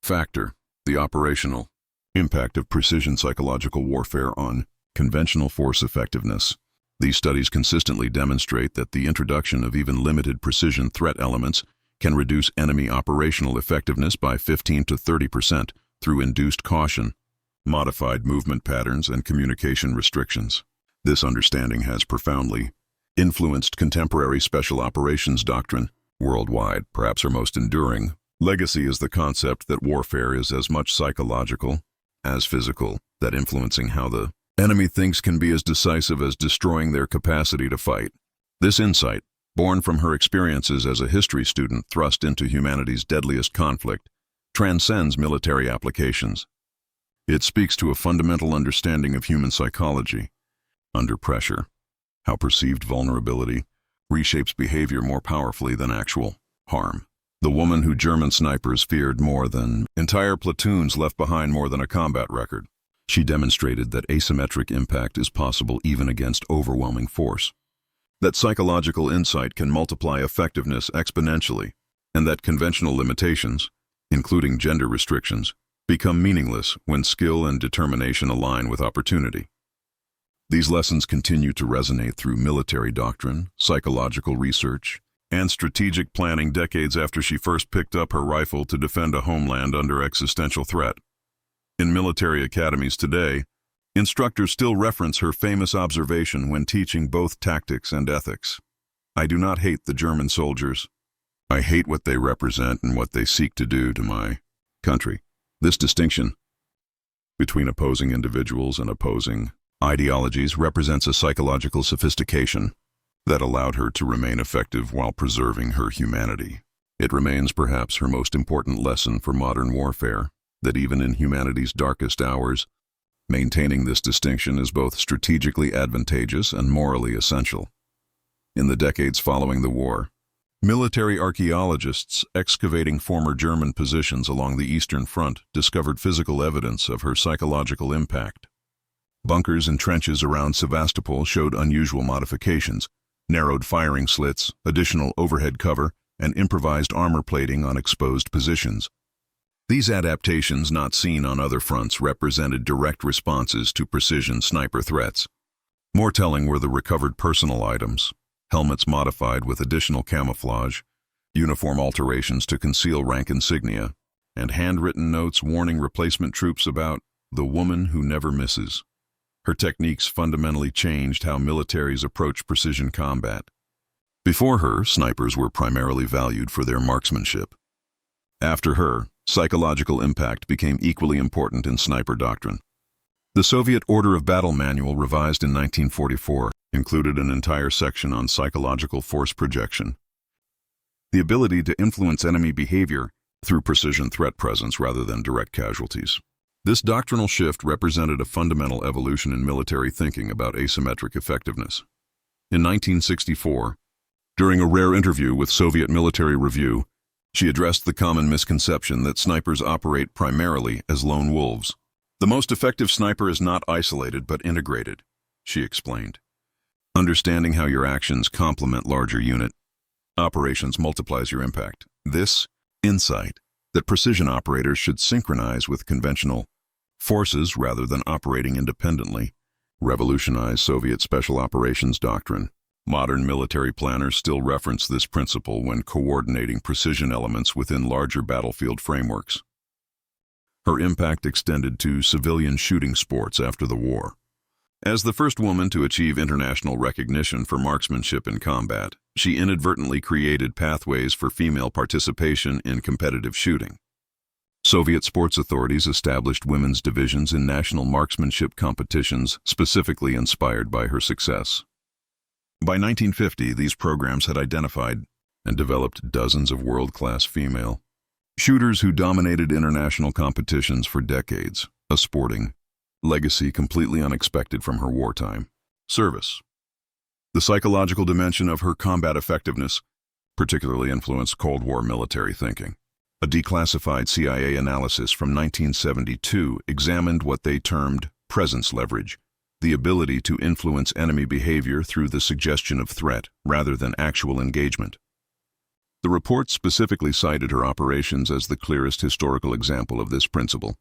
factor, the operational impact of precision psychological warfare on conventional force effectiveness. These studies consistently demonstrate that the introduction of even limited precision threat elements can reduce enemy operational effectiveness by 15 to 30% through induced caution, modified movement patterns, and communication restrictions. This understanding has profoundly influenced contemporary special operations doctrine. Worldwide, perhaps her most enduring legacy is the concept that warfare is as much psychological as physical, that influencing how the enemy thinks can be as decisive as destroying their capacity to fight. This insight, born from her experiences as a history student thrust into humanity's deadliest conflict, transcends military applications. It speaks to a fundamental understanding of human psychology. Under pressure, how perceived vulnerability reshapes behavior more powerfully than actual harm. The woman who German snipers feared more than entire platoons left behind more than a combat record. She demonstrated that asymmetric impact is possible even against overwhelming force. That psychological insight can multiply effectiveness exponentially, and that conventional limitations, including gender restrictions, become meaningless when skill and determination align with opportunity. These lessons continue to resonate through military doctrine, psychological research, and strategic planning decades after she first picked up her rifle to defend a homeland under existential threat. In military academies today, instructors still reference her famous observation when teaching both tactics and ethics. "I do not hate the German soldiers. I hate what they represent and what they seek to do to my country." This distinction between opposing individuals and opposing ideologies represents a psychological sophistication that allowed her to remain effective while preserving her humanity. It remains perhaps her most important lesson for modern warfare, that even in humanity's darkest hours, maintaining this distinction is both strategically advantageous and morally essential. In the decades following the war, military archaeologists excavating former German positions along the Eastern Front discovered physical evidence of her psychological impact. Bunkers and trenches around Sevastopol showed unusual modifications, narrowed firing slits, additional overhead cover, and improvised armor plating on exposed positions. These adaptations, not seen on other fronts, represented direct responses to precision sniper threats. More telling were the recovered personal items, helmets modified with additional camouflage, uniform alterations to conceal rank insignia, and handwritten notes warning replacement troops about the woman who never misses. Her techniques fundamentally changed how militaries approach precision combat. Before her, snipers were primarily valued for their marksmanship. After her, psychological impact became equally important in sniper doctrine. The Soviet Order of Battle Manual, revised in 1944, included an entire section on psychological force projection, the ability to influence enemy behavior through precision threat presence rather than direct casualties. This doctrinal shift represented a fundamental evolution in military thinking about asymmetric effectiveness. In 1964, during a rare interview with Soviet Military Review, she addressed the common misconception that snipers operate primarily as lone wolves. "The most effective sniper is not isolated but integrated," she explained. "Understanding how your actions complement larger unit operations multiplies your impact." This insight that precision operators should synchronize with conventional forces rather than operating independently revolutionized Soviet special operations doctrine. Modern military planners still reference this principle when coordinating precision elements within larger battlefield frameworks. Her impact extended to civilian shooting sports after the war. As the first woman to achieve international recognition for marksmanship in combat, she inadvertently created pathways for female participation in competitive shooting. Soviet sports authorities established women's divisions in national marksmanship competitions specifically inspired by her success. By 1950, these programs had identified and developed dozens of world-class female shooters who dominated international competitions for decades, a sporting legacy completely unexpected from her wartime service. The psychological dimension of her combat effectiveness particularly influenced Cold War military thinking. A declassified CIA analysis from 1972 examined what they termed presence leverage, the ability to influence enemy behavior through the suggestion of threat rather than actual engagement. The report specifically cited her operations as the clearest historical example of this principle,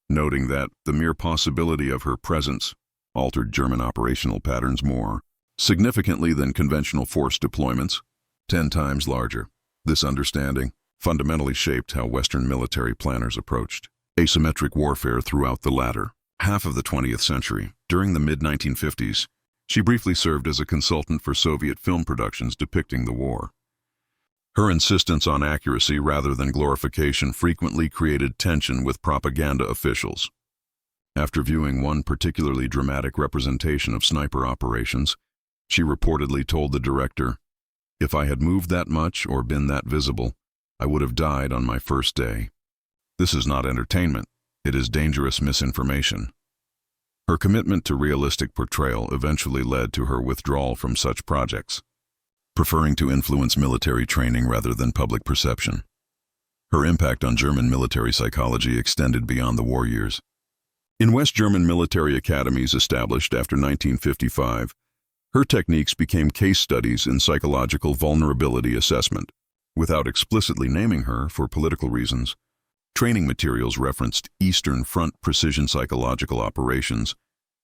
noting that the mere possibility of her presence altered German operational patterns more significantly than conventional force deployments, 10 times larger. This understanding fundamentally shaped how Western military planners approached asymmetric warfare throughout the latter half of the 20th century. During the mid-1950s, She briefly served as a consultant for Soviet film productions depicting the war. Her insistence on accuracy rather than glorification frequently created tension with propaganda officials. After viewing one particularly dramatic representation of sniper operations, she reportedly told the director, "If I had moved that much or been that visible, I would have died on my first day. This is not entertainment, it is dangerous misinformation." Her commitment to realistic portrayal eventually led to her withdrawal from such projects, preferring to influence military training rather than public perception. Her impact on German military psychology extended beyond the war years. In West German military academies established after 1955, her techniques became case studies in psychological vulnerability assessment. Without explicitly naming her for political reasons, training materials referenced Eastern Front precision psychological operations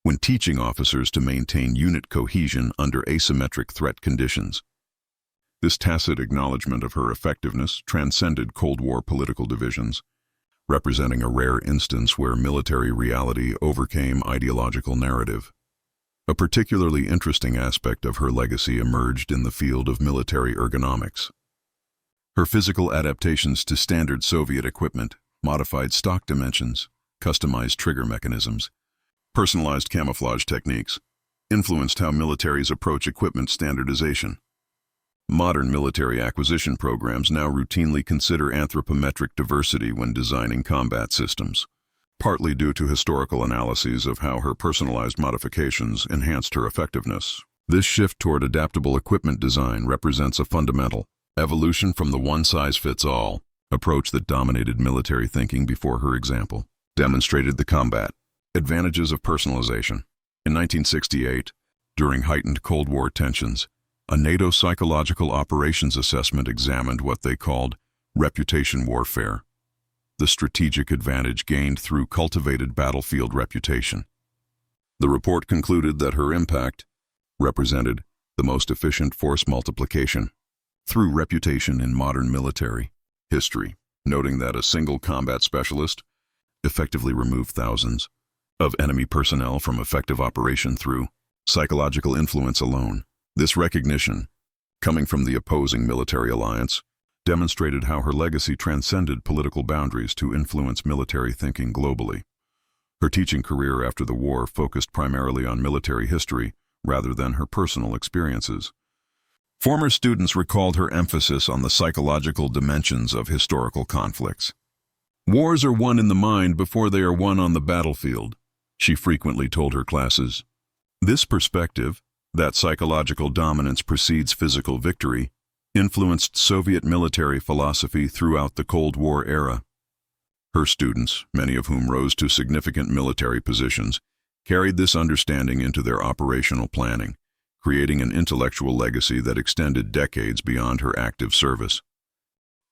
when teaching officers to maintain unit cohesion under asymmetric threat conditions. This tacit acknowledgement of her effectiveness transcended Cold War political divisions, representing a rare instance where military reality overcame ideological narrative. A particularly interesting aspect of her legacy emerged in the field of military ergonomics. Her physical adaptations to standard Soviet equipment, modified stock dimensions, customized trigger mechanisms, personalized camouflage techniques, influenced how militaries approach equipment standardization. Modern military acquisition programs now routinely consider anthropometric diversity when designing combat systems, partly due to historical analyses of how her personalized modifications enhanced her effectiveness. This shift toward adaptable equipment design represents a fundamental evolution from the one-size-fits-all approach that dominated military thinking before her example demonstrated the combat advantages of personalization. In 1968, during heightened Cold War tensions, a NATO psychological operations assessment examined what they called reputation warfare, the strategic advantage gained through cultivated battlefield reputation. The report concluded that her impact represented the most efficient force multiplication through reputation in modern military history, noting that a single combat specialist effectively removed thousands of enemy personnel from effective operation through psychological influence alone. This recognition, coming from the opposing military alliance, demonstrated how her legacy transcended political boundaries to influence military thinking globally. Her teaching career after the war focused primarily on military history rather than her personal experiences. Former students recalled her emphasis on the psychological dimensions of historical conflicts. "Wars are won in the mind before they are won on the battlefield," she frequently told her classes. This perspective, that psychological dominance precedes physical victory, influenced Soviet military philosophy throughout the Cold War era. Her students, many of whom rose to significant military positions, carried this understanding into their operational planning, creating an intellectual legacy that extended decades beyond her active service.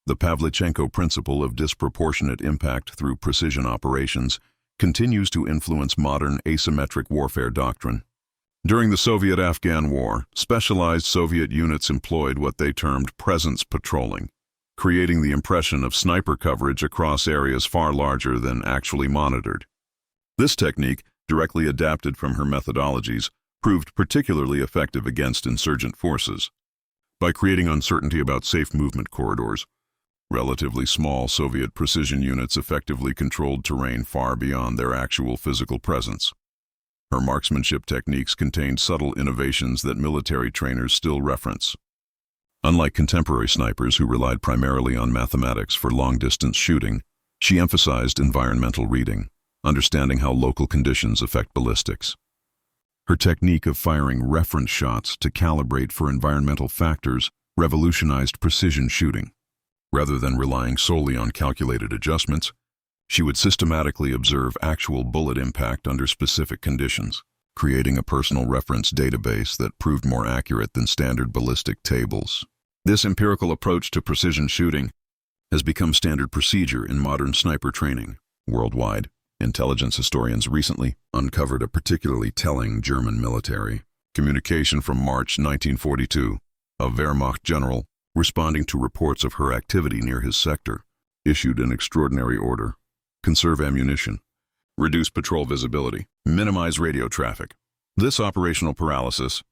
The Pavlichenko principle of disproportionate impact through precision operations continues to influence modern asymmetric warfare doctrine. During the Soviet-Afghan War, specialized Soviet units employed what they termed presence patrolling, creating the impression of sniper coverage across areas far larger than actually monitored. This technique, directly adapted from her methodologies, proved particularly effective against insurgent forces. By creating uncertainty about safe movement corridors, relatively small Soviet precision units effectively controlled terrain far beyond their actual physical presence. Her marksmanship techniques contained subtle innovations that military trainers still reference. Unlike contemporary snipers who relied primarily on mathematics for long-distance shooting, she emphasized environmental reading, understanding how local conditions affect ballistics. Her technique of firing reference shots to calibrate for environmental factors revolutionized precision shooting. Rather than relying solely on calculated adjustments, she would systematically observe actual bullet impact under specific conditions, creating a personal reference database that proved more accurate than standard ballistic tables. This empirical approach to precision shooting has become standard procedure in modern sniper training worldwide. Intelligence historians recently uncovered a particularly telling German military communication from March 1942. A Wehrmacht general, responding to reports of her activity near his sector, issued an extraordinary order: conserve ammunition, reduce patrol visibility, minimize radio traffic. This operational paralysis,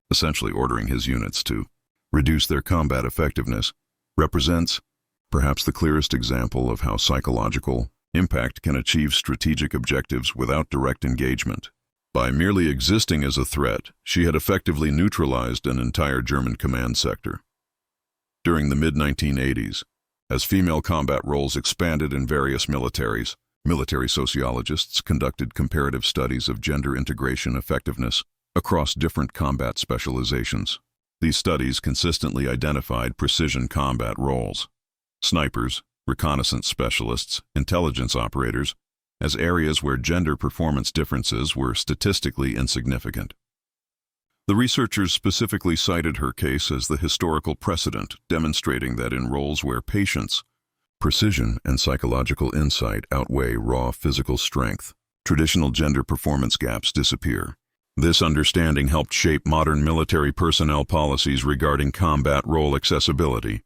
essentially ordering his units to reduce their combat effectiveness, represents perhaps the clearest example of how psychological impact can achieve strategic objectives without direct engagement. By merely existing as a threat, she had effectively neutralized an entire German command sector. During the mid-1980s, as female combat roles expanded in various militaries, military sociologists conducted comparative studies of gender integration effectiveness across different combat specializations. These studies consistently identified precision combat roles, snipers, reconnaissance specialists, intelligence operators, as areas where gender performance differences were statistically insignificant. The researchers specifically cited her case as the historical precedent, demonstrating that in roles where patience, precision, and psychological insight outweigh raw physical strength, traditional gender performance gaps disappear. This understanding helped shape modern military personnel policies regarding combat role accessibility.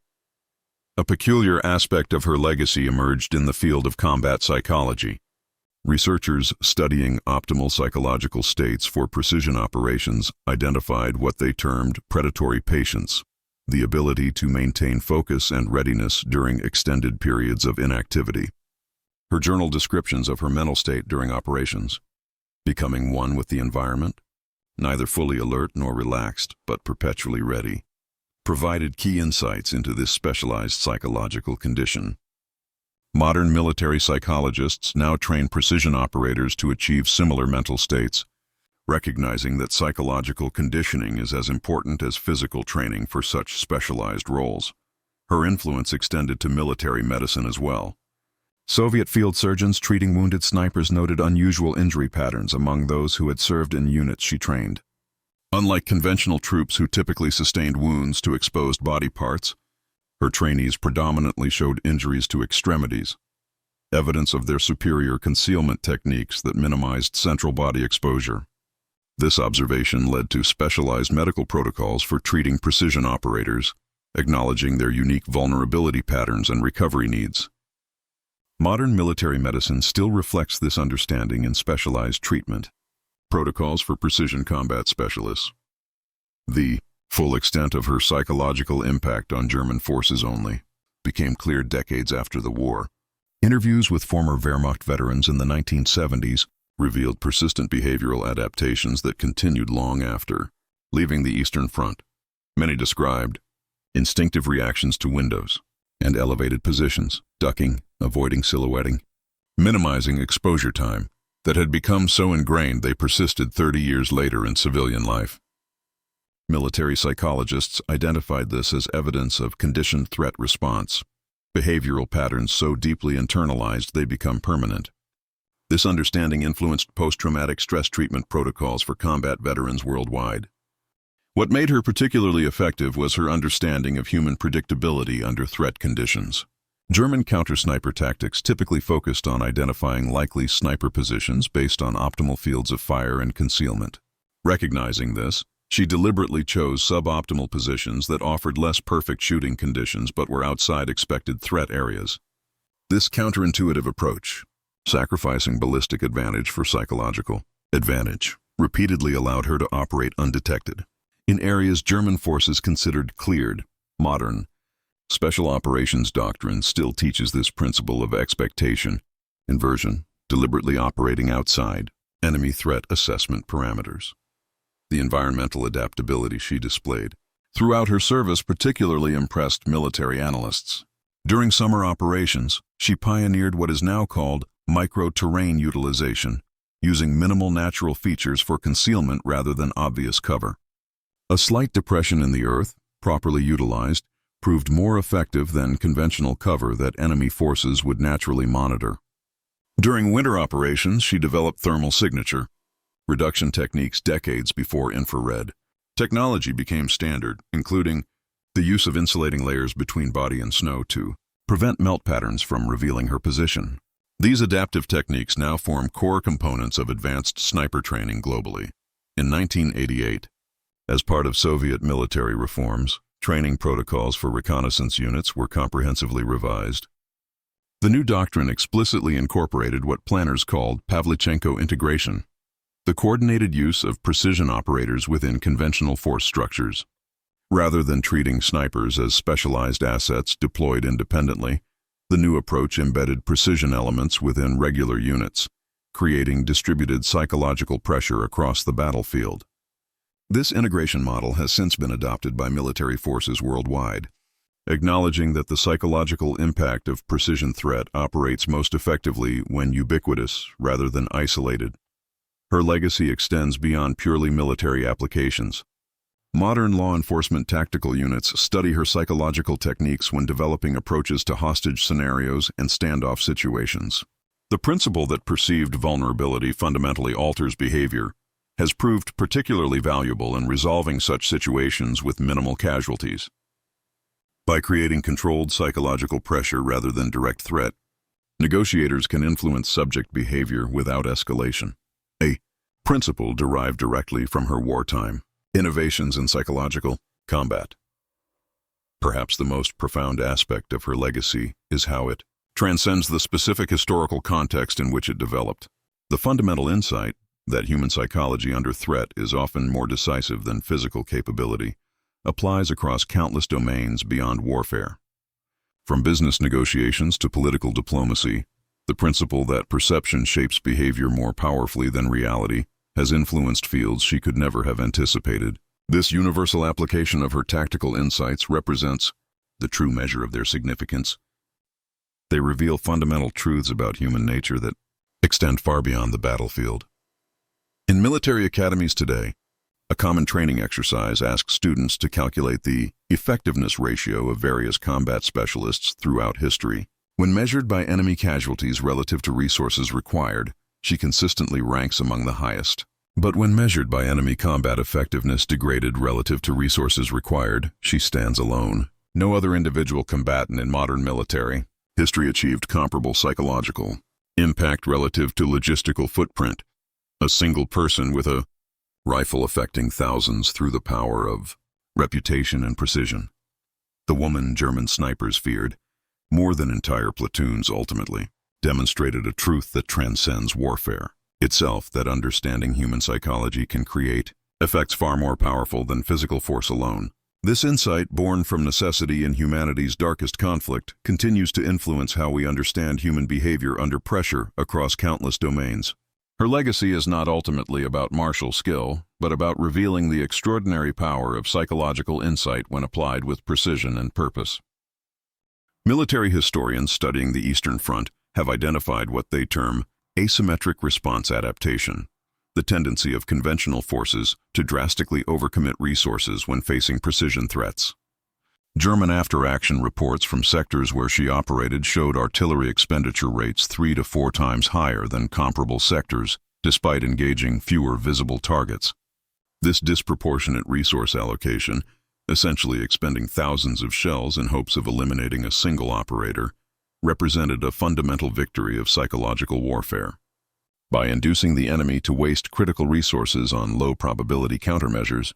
A peculiar aspect of her legacy emerged in the field of combat psychology. Researchers studying optimal psychological states for precision operations identified what they termed predatory patience, the ability to maintain focus and readiness during extended periods of inactivity. Her journal descriptions of her mental state during operations, becoming one with the environment, neither fully alert nor relaxed, but perpetually ready, provided key insights into this specialized psychological condition. Modern military psychologists now train precision operators to achieve similar mental states, recognizing that psychological conditioning is as important as physical training for such specialized roles. Her influence extended to military medicine as well. Soviet field surgeons treating wounded snipers noted unusual injury patterns among those who had served in units she trained. Unlike conventional troops who typically sustained wounds to exposed body parts, her trainees predominantly showed injuries to extremities, evidence of their superior concealment techniques that minimized central body exposure. This observation led to specialized medical protocols for treating precision operators, acknowledging their unique vulnerability patterns and recovery needs. Modern military medicine still reflects this understanding in specialized treatment. Protocols for precision combat specialists. The full extent of her psychological impact on German forces only became clear decades after the war. Interviews with former Wehrmacht veterans in the 1970s revealed persistent behavioral adaptations that continued long after leaving the Eastern Front. Many described instinctive reactions to windows and elevated positions, ducking, avoiding silhouetting, minimizing exposure time, that had become so ingrained they persisted 30 years later in civilian life. Military psychologists identified this as evidence of conditioned threat response, behavioral patterns so deeply internalized they become permanent. This understanding influenced post-traumatic stress treatment protocols for combat veterans worldwide. What made her particularly effective was her understanding of human predictability under threat conditions. German counter-sniper tactics typically focused on identifying likely sniper positions based on optimal fields of fire and concealment. Recognizing this, she deliberately chose suboptimal positions that offered less perfect shooting conditions but were outside expected threat areas. This counterintuitive approach, sacrificing ballistic advantage for psychological advantage, repeatedly allowed her to operate undetected in areas German forces considered cleared. Modern special operations doctrine still teaches this principle of expectation inversion, deliberately operating outside enemy threat assessment parameters. The environmental adaptability she displayed throughout her service particularly impressed military analysts. During summer operations, she pioneered what is now called micro-terrain utilization, using minimal natural features for concealment rather than obvious cover. A slight depression in the earth, properly utilized, proved more effective than conventional cover that enemy forces would naturally monitor. During winter operations, she developed thermal signature reduction techniques decades before infrared. Technology became standard, including the use of insulating layers between body and snow to prevent melt patterns from revealing her position. These adaptive techniques now form core components of advanced sniper training globally. In 1988, as part of Soviet military reforms, training protocols for reconnaissance units were comprehensively revised. The new doctrine explicitly incorporated what planners called Pavlichenko integration, the coordinated use of precision operators within conventional force structures. Rather than treating snipers as specialized assets deployed independently, the new approach embedded precision elements within regular units, creating distributed psychological pressure across the battlefield. This integration model has since been adopted by military forces worldwide, acknowledging that the psychological impact of precision threat operates most effectively when ubiquitous rather than isolated. Her legacy extends beyond purely military applications. Modern law enforcement tactical units study her psychological techniques when developing approaches to hostage scenarios and standoff situations. The principle that perceived vulnerability fundamentally alters behavior has proved particularly valuable in resolving such situations with minimal casualties. By creating controlled psychological pressure rather than direct threat, negotiators can influence subject behavior without escalation, a principle derived directly from her wartime innovations in psychological combat. Perhaps the most profound aspect of her legacy is how it transcends the specific historical context in which it developed. The fundamental insight that human psychology under threat is often more decisive than physical capability applies across countless domains beyond warfare. From business negotiations to political diplomacy, the principle that perception shapes behavior more powerfully than reality has influenced fields she could never have anticipated. This universal application of her tactical insights represents the true measure of their significance. They reveal fundamental truths about human nature that extend far beyond the battlefield. In military academies today, a common training exercise asks students to calculate the effectiveness ratio of various combat specialists throughout history. When measured by enemy casualties relative to resources required, she consistently ranks among the highest. But when measured by enemy combat effectiveness degraded relative to resources required, she stands alone. No other individual combatant in modern military history achieved comparable psychological impact relative to logistical footprint. A single person with a rifle affecting thousands through the power of reputation and precision. The woman German snipers feared, more than entire platoons ultimately, demonstrated a truth that transcends warfare itself, that understanding human psychology can create effects far more powerful than physical force alone. This insight, born from necessity in humanity's darkest conflict, continues to influence how we understand human behavior under pressure across countless domains. Her legacy is not ultimately about martial skill, but about revealing the extraordinary power of psychological insight when applied with precision and purpose. Military historians studying the Eastern Front have identified what they term asymmetric response adaptation, the tendency of conventional forces to drastically overcommit resources when facing precision threats. German after-action reports from sectors where she operated showed artillery expenditure rates 3 to 4 times higher than comparable sectors, despite engaging fewer visible targets. This disproportionate resource allocation, essentially expending thousands of shells in hopes of eliminating a single operator, represented a fundamental victory of psychological warfare. By inducing the enemy to waste critical resources on low-probability countermeasures,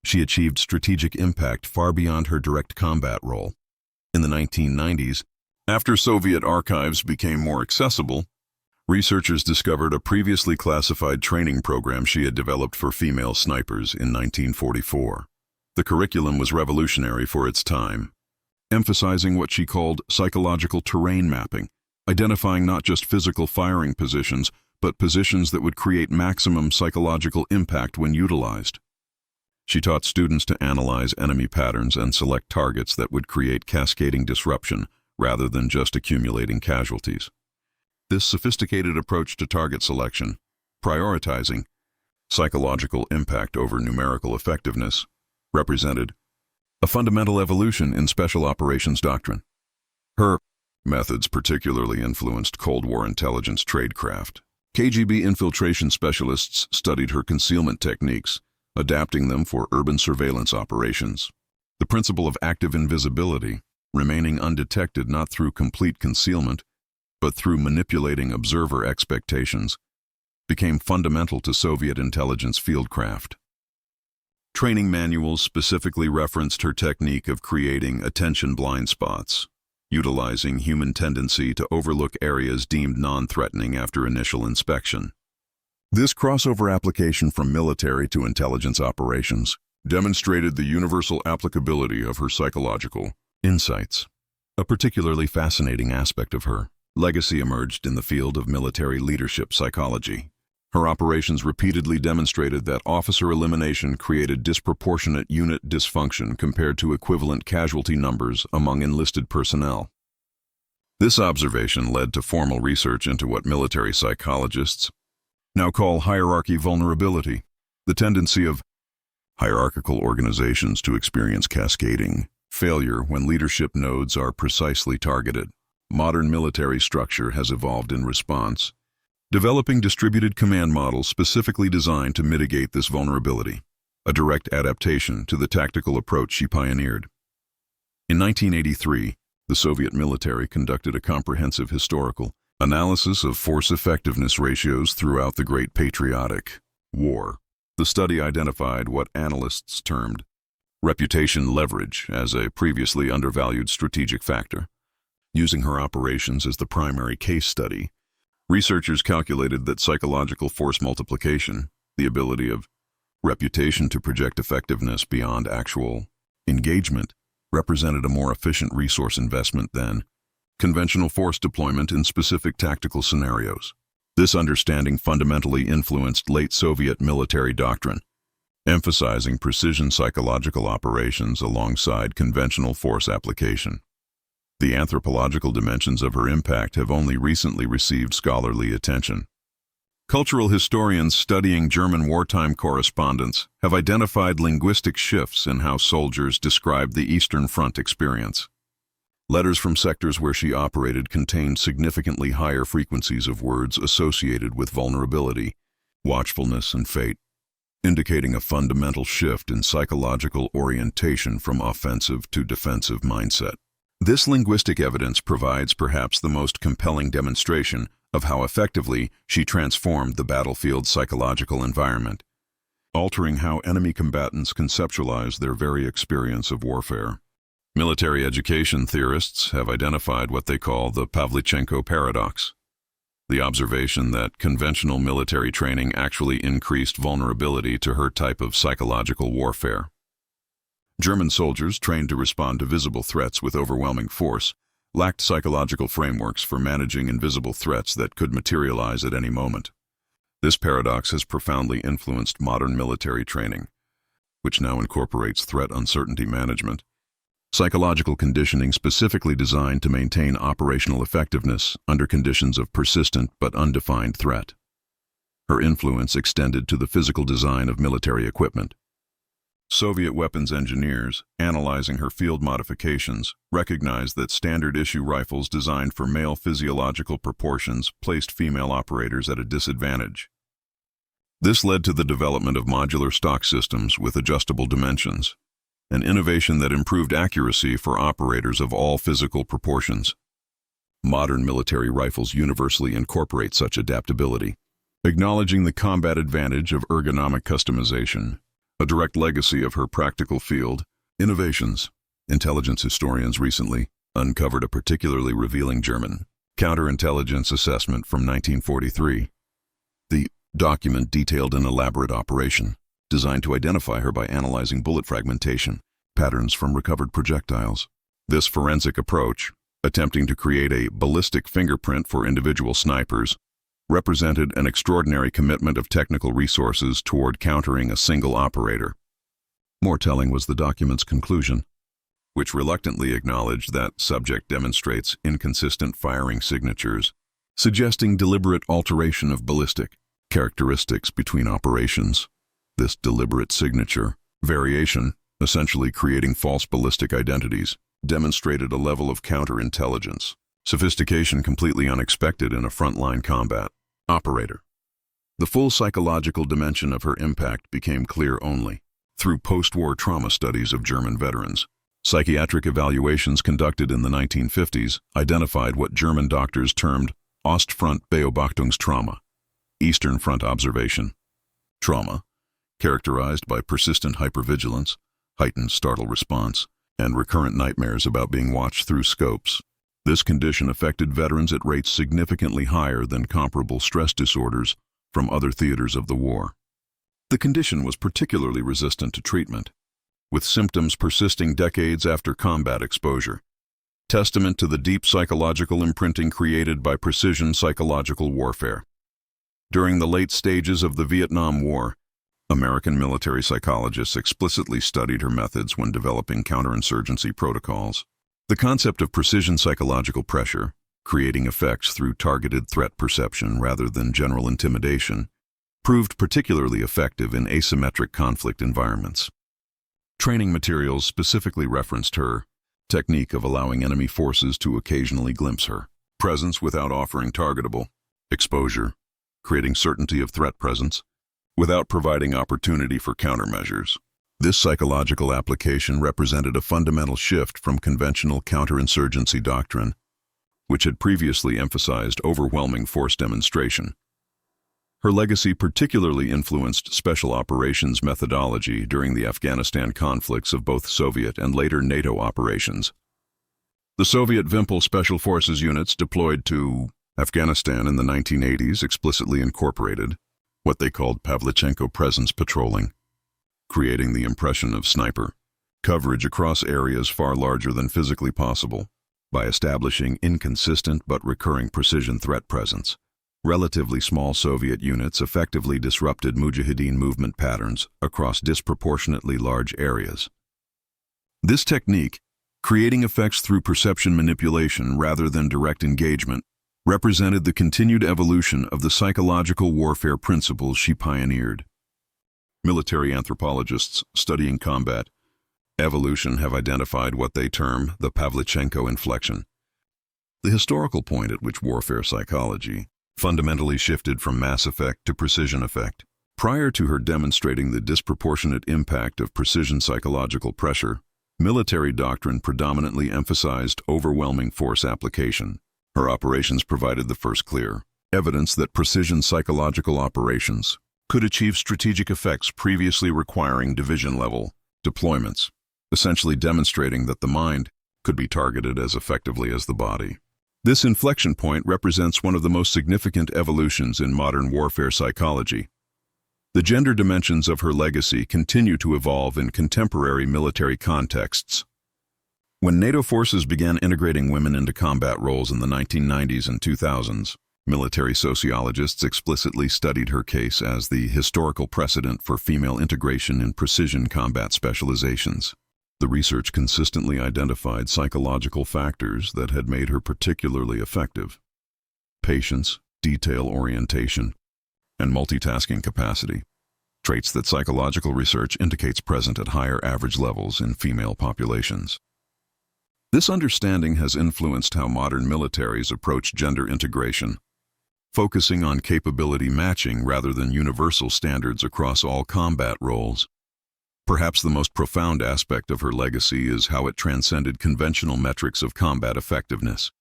she achieved strategic impact far beyond her direct combat role. In the 1990s, after Soviet archives became more accessible, researchers discovered a previously classified training program she had developed for female snipers in 1944. The curriculum was revolutionary for its time, emphasizing what she called psychological terrain mapping, identifying not just physical firing positions, but positions that would create maximum psychological impact when utilized. She taught students to analyze enemy patterns and select targets that would create cascading disruption rather than just accumulating casualties. This sophisticated approach to target selection, prioritizing psychological impact over numerical effectiveness, represented a fundamental evolution in special operations doctrine. Her methods particularly influenced Cold War intelligence tradecraft. KGB infiltration specialists studied her concealment techniques, adapting them for urban surveillance operations. The principle of active invisibility, remaining undetected not through complete concealment, but through manipulating observer expectations, became fundamental to Soviet intelligence fieldcraft. Training manuals specifically referenced her technique of creating attention blind spots, utilizing human tendency to overlook areas deemed non-threatening after initial inspection. This crossover application from military to intelligence operations demonstrated the universal applicability of her psychological insights. A particularly fascinating aspect of her legacy emerged in the field of military leadership psychology. Her operations repeatedly demonstrated that officer elimination created disproportionate unit dysfunction compared to equivalent casualty numbers among enlisted personnel. This observation led to formal research into what military psychologists now call hierarchy vulnerability, the tendency of hierarchical organizations to experience cascading failure when leadership nodes are precisely targeted. Modern military structure has evolved in response, developing distributed command models specifically designed to mitigate this vulnerability, a direct adaptation to the tactical approach she pioneered. In 1983, the Soviet military conducted a comprehensive historical analysis of force effectiveness ratios throughout the Great Patriotic War. The study identified what analysts termed reputation leverage as a previously undervalued strategic factor. Using her operations as the primary case study, researchers calculated that psychological force multiplication, the ability of reputation to project effectiveness beyond actual engagement, represented a more efficient resource investment than conventional force deployment in specific tactical scenarios. This understanding fundamentally influenced late Soviet military doctrine, emphasizing precision psychological operations alongside conventional force application. The anthropological dimensions of her impact have only recently received scholarly attention. Cultural historians studying German wartime correspondence have identified linguistic shifts in how soldiers described the Eastern Front experience. Letters from sectors where she operated contained significantly higher frequencies of words associated with vulnerability, watchfulness, and fate, indicating a fundamental shift in psychological orientation from offensive to defensive mindset. This linguistic evidence provides perhaps the most compelling demonstration of how effectively she transformed the battlefield's psychological environment, altering how enemy combatants conceptualize their very experience of warfare. Military education theorists have identified what they call the Pavlichenko paradox, the observation that conventional military training actually increased vulnerability to her type of psychological warfare. German soldiers trained to respond to visible threats with overwhelming force lacked psychological frameworks for managing invisible threats that could materialize at any moment. This paradox has profoundly influenced modern military training, which now incorporates threat uncertainty management, psychological conditioning specifically designed to maintain operational effectiveness under conditions of persistent but undefined threat. Her influence extended to the physical design of military equipment. Soviet weapons engineers, analyzing her field modifications, recognized that standard-issue rifles designed for male physiological proportions placed female operators at a disadvantage. This led to the development of modular stock systems with adjustable dimensions, an innovation that improved accuracy for operators of all physical proportions. Modern military rifles universally incorporate such adaptability, acknowledging the combat advantage of ergonomic customization, a direct legacy of her practical field innovations. Intelligence historians recently uncovered a particularly revealing German counterintelligence assessment from 1943. The document detailed an elaborate operation designed to identify her by analyzing bullet fragmentation patterns from recovered projectiles. This forensic approach, attempting to create a ballistic fingerprint for individual snipers, represented an extraordinary commitment of technical resources toward countering a single operator. More telling was the document's conclusion, which reluctantly acknowledged that subject demonstrates inconsistent firing signatures, suggesting deliberate alteration of ballistic characteristics between operations. This deliberate signature variation, essentially creating false ballistic identities, demonstrated a level of counterintelligence, sophistication completely unexpected in a frontline combat operator. The full psychological dimension of her impact became clear only through post-war trauma studies of German veterans. Psychiatric evaluations conducted in the 1950s identified what German doctors termed Ostfront-Beobachtungstrauma, Eastern Front observation trauma, characterized by persistent hypervigilance, heightened startle response, and recurrent nightmares about being watched through scopes. This condition affected veterans at rates significantly higher than comparable stress disorders from other theaters of the war. The condition was particularly resistant to treatment, with symptoms persisting decades after combat exposure, testament to the deep psychological imprinting created by precision psychological warfare. During the late stages of the Vietnam War, American military psychologists explicitly studied her methods when developing counterinsurgency protocols. The concept of precision psychological pressure, creating effects through targeted threat perception rather than general intimidation, proved particularly effective in asymmetric conflict environments. Training materials specifically referenced her technique of allowing enemy forces to occasionally glimpse her presence without offering targetable exposure, creating certainty of threat presence, without providing opportunity for countermeasures. This psychological application represented a fundamental shift from conventional counterinsurgency doctrine, which had previously emphasized overwhelming force demonstration. Her legacy particularly influenced special operations methodology during the Afghanistan conflicts of both Soviet and later NATO operations. The Soviet VIMPL Special Forces units deployed to Afghanistan in the 1980s explicitly incorporated what they called Pavlichenko presence patrolling, creating the impression of sniper coverage across areas far larger than physically possible by establishing inconsistent but recurring precision threat presence. Relatively small Soviet units effectively disrupted Mujahideen movement patterns across disproportionately large areas. This technique, creating effects through perception manipulation rather than direct engagement, represented the continued evolution of the psychological warfare principles she pioneered. Military anthropologists studying combat evolution have identified what they term the Pavlichenko inflection, the historical point at which warfare psychology fundamentally shifted from mass effect to precision effect. Prior to her demonstrating the disproportionate impact of precision psychological pressure, military doctrine predominantly emphasized overwhelming force application. Her operations provided the first clear evidence that precision psychological operations could achieve strategic effects previously requiring division-level deployments, essentially demonstrating that the mind could be targeted as effectively as the body. This inflection point represents one of the most significant evolutions in modern warfare psychology. The gender dimensions of her legacy continue to evolve in contemporary military contexts. When NATO forces began integrating women into combat roles in the 1990s and 2000s, military sociologists explicitly studied her case as the historical precedent for female integration in precision combat specializations. The research consistently identified psychological factors that had made her particularly effective: patience, detail orientation, and multitasking capacity, traits that psychological research indicates present at higher average levels in female populations. This understanding has influenced how modern militaries approach gender integration, focusing on capability matching rather than universal standards across all combat roles. Perhaps the most profound aspect of her legacy is how it transcended conventional metrics of combat effectiveness.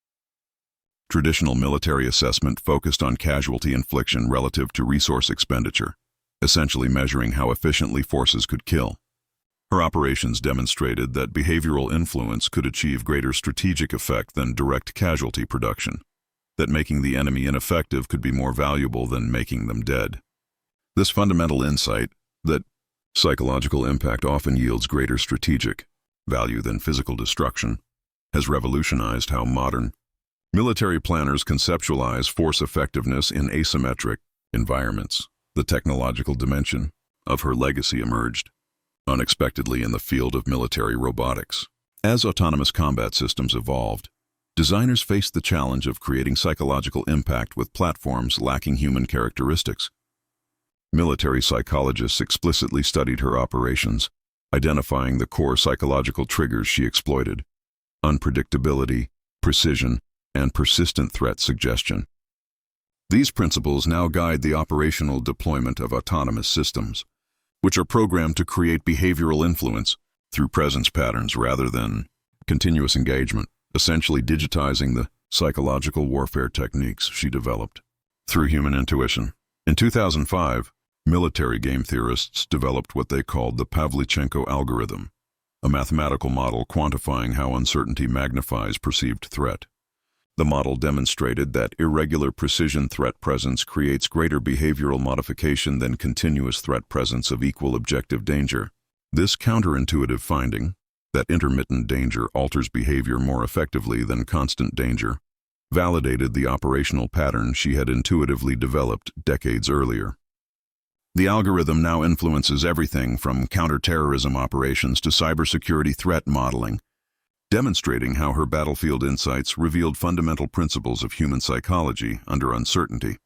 Traditional military assessment focused on casualty infliction relative to resource expenditure, essentially measuring how efficiently forces could kill. Her operations demonstrated that behavioral influence could achieve greater strategic effect than direct casualty production, that making the enemy ineffective could be more valuable than making them dead. This fundamental insight, that psychological impact often yields greater strategic value than physical destruction, has revolutionized how modern military planners conceptualize force effectiveness in asymmetric environments. The technological dimension of her legacy emerged unexpectedly in the field of military robotics. As autonomous combat systems evolved, designers faced the challenge of creating psychological impact with platforms lacking human characteristics. Military psychologists explicitly studied her operations, identifying the core psychological triggers she exploited: unpredictability, precision, and persistent threat suggestion. These principles now guide the operational deployment of autonomous systems, which are programmed to create behavioral influence through presence patterns rather than continuous engagement, essentially digitizing the psychological warfare techniques she developed through human intuition. In 2005, military game theorists developed what they called the Pavlichenko algorithm, a mathematical model quantifying how uncertainty magnifies perceived threat. The model demonstrated that irregular precision threat presence creates greater behavioral modification than continuous threat presence of equal objective danger. This counterintuitive finding, that intermittent danger alters behavior more effectively than constant danger, validated the operational pattern she had intuitively developed decades earlier. The algorithm now influences everything from counterterrorism operations to cybersecurity threat modeling, demonstrating how her battlefield insights revealed fundamental principles of human psychology under uncertainty.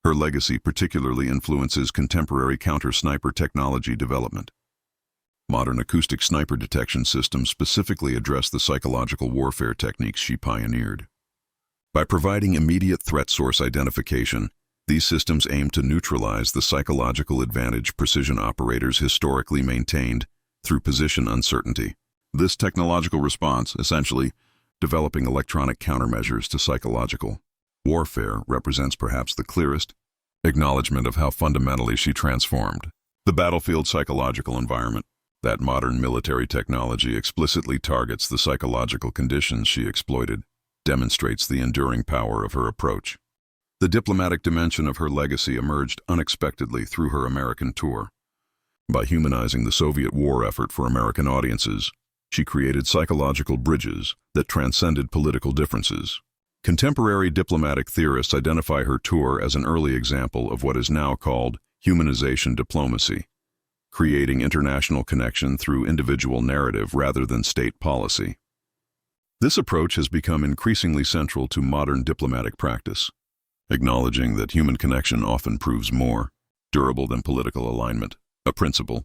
Her legacy particularly influences contemporary counter-sniper technology development. Modern acoustic sniper detection systems specifically address the psychological warfare techniques she pioneered. By providing immediate threat source identification, these systems aim to neutralize the psychological advantage precision operators historically maintained through position uncertainty. This technological response, essentially developing electronic countermeasures to psychological warfare, represents perhaps the clearest acknowledgement of how fundamentally she transformed the battlefield psychological environment. That modern military technology explicitly targets the psychological conditions she exploited demonstrates the enduring power of her approach. The diplomatic dimension of her legacy emerged unexpectedly through her American tour. By humanizing the Soviet war effort for American audiences, she created psychological bridges that transcended political differences. Contemporary diplomatic theorists identify her tour as an early example of what is now called humanization diplomacy, creating international connection through individual narrative rather than state policy. This approach has become increasingly central to modern diplomatic practice, acknowledging that human connection often proves more durable than political alignment, a principle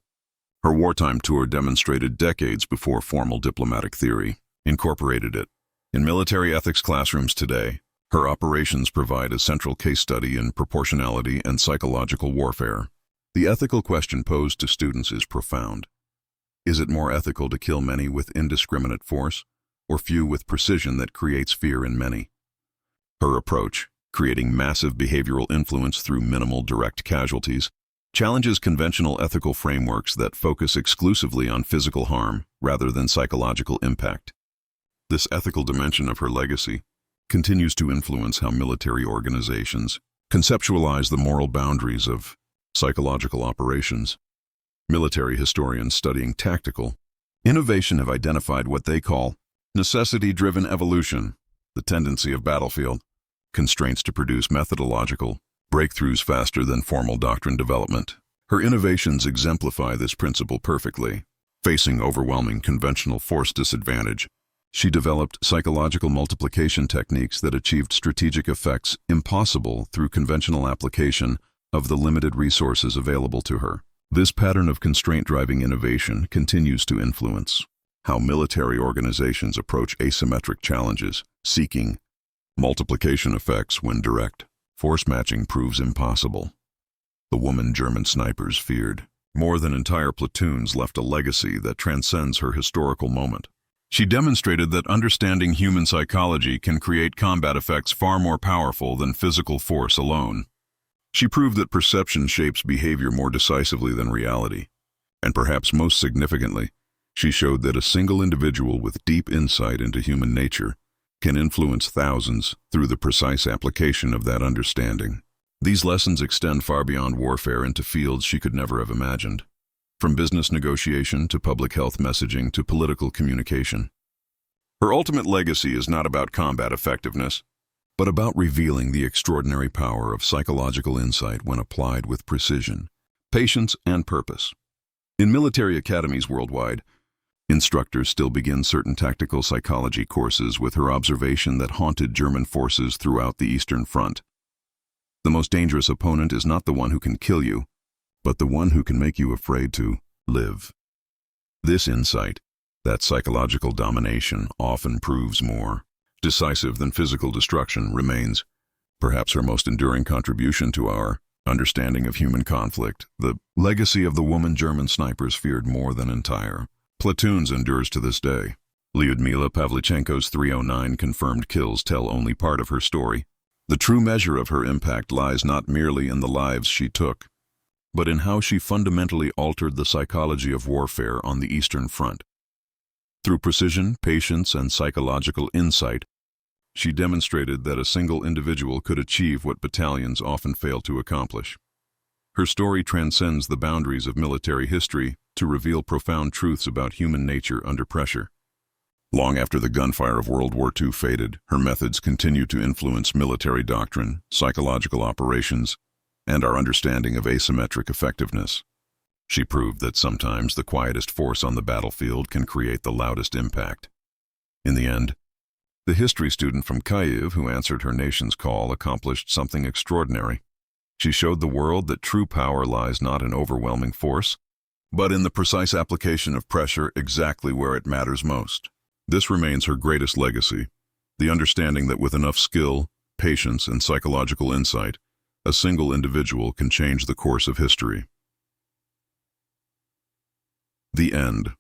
her wartime tour demonstrated decades before formal diplomatic theory incorporated it. In military ethics classrooms today, her operations provide a central case study in proportionality and psychological warfare. The ethical question posed to students is profound. Is it more ethical to kill many with indiscriminate force, or few with precision that creates fear in many? Her approach, creating massive behavioral influence through minimal direct casualties, challenges conventional ethical frameworks that focus exclusively on physical harm rather than psychological impact. This ethical dimension of her legacy continues to influence how military organizations conceptualize the moral boundaries of psychological operations. Military historians studying tactical innovation have identified what they call necessity-driven evolution, the tendency of battlefield constraints to produce methodological breakthroughs faster than formal doctrine development. Her innovations exemplify this principle perfectly. Facing overwhelming conventional force disadvantage, she developed psychological multiplication techniques that achieved strategic effects impossible through conventional application of the limited resources available to her. This pattern of constraint-driving innovation continues to influence how military organizations approach asymmetric challenges, seeking multiplication effects when direct force matching proves impossible. The woman German snipers feared more than entire platoons left a legacy that transcends her historical moment. She demonstrated that understanding human psychology can create combat effects far more powerful than physical force alone. She proved that perception shapes behavior more decisively than reality. And perhaps most significantly, she showed that a single individual with deep insight into human nature can influence thousands through the precise application of that understanding. These lessons extend far beyond warfare into fields she could never have imagined, from business negotiation to public health messaging to political communication. Her ultimate legacy is not about combat effectiveness, but about revealing the extraordinary power of psychological insight when applied with precision, patience, and purpose. In military academies worldwide, instructors still begin certain tactical psychology courses with her observation that haunted German forces throughout the Eastern Front. The most dangerous opponent is not the one who can kill you, but the one who can make you afraid to live. This insight, that psychological domination often proves more decisive than physical destruction, remains perhaps her most enduring contribution to our understanding of human conflict. The legacy of the woman German snipers feared more than entire Platoons endures to this day. Lyudmila Pavlichenko's 309 confirmed kills tell only part of her story. The true measure of her impact lies not merely in the lives she took, but in how she fundamentally altered the psychology of warfare on the Eastern Front. Through precision, patience, and psychological insight, she demonstrated that a single individual could achieve what battalions often fail to accomplish. Her story transcends the boundaries of military history to reveal profound truths about human nature under pressure. Long after the gunfire of World War II faded, her methods continued to influence military doctrine, psychological operations, and our understanding of asymmetric effectiveness. She proved that sometimes the quietest force on the battlefield can create the loudest impact. In the end, the history student from Kyiv who answered her nation's call accomplished something extraordinary. She showed the world that true power lies not in overwhelming force, but in the precise application of pressure exactly where it matters most. This remains her greatest legacy, the understanding that with enough skill, patience, and psychological insight, a single individual can change the course of history. The end.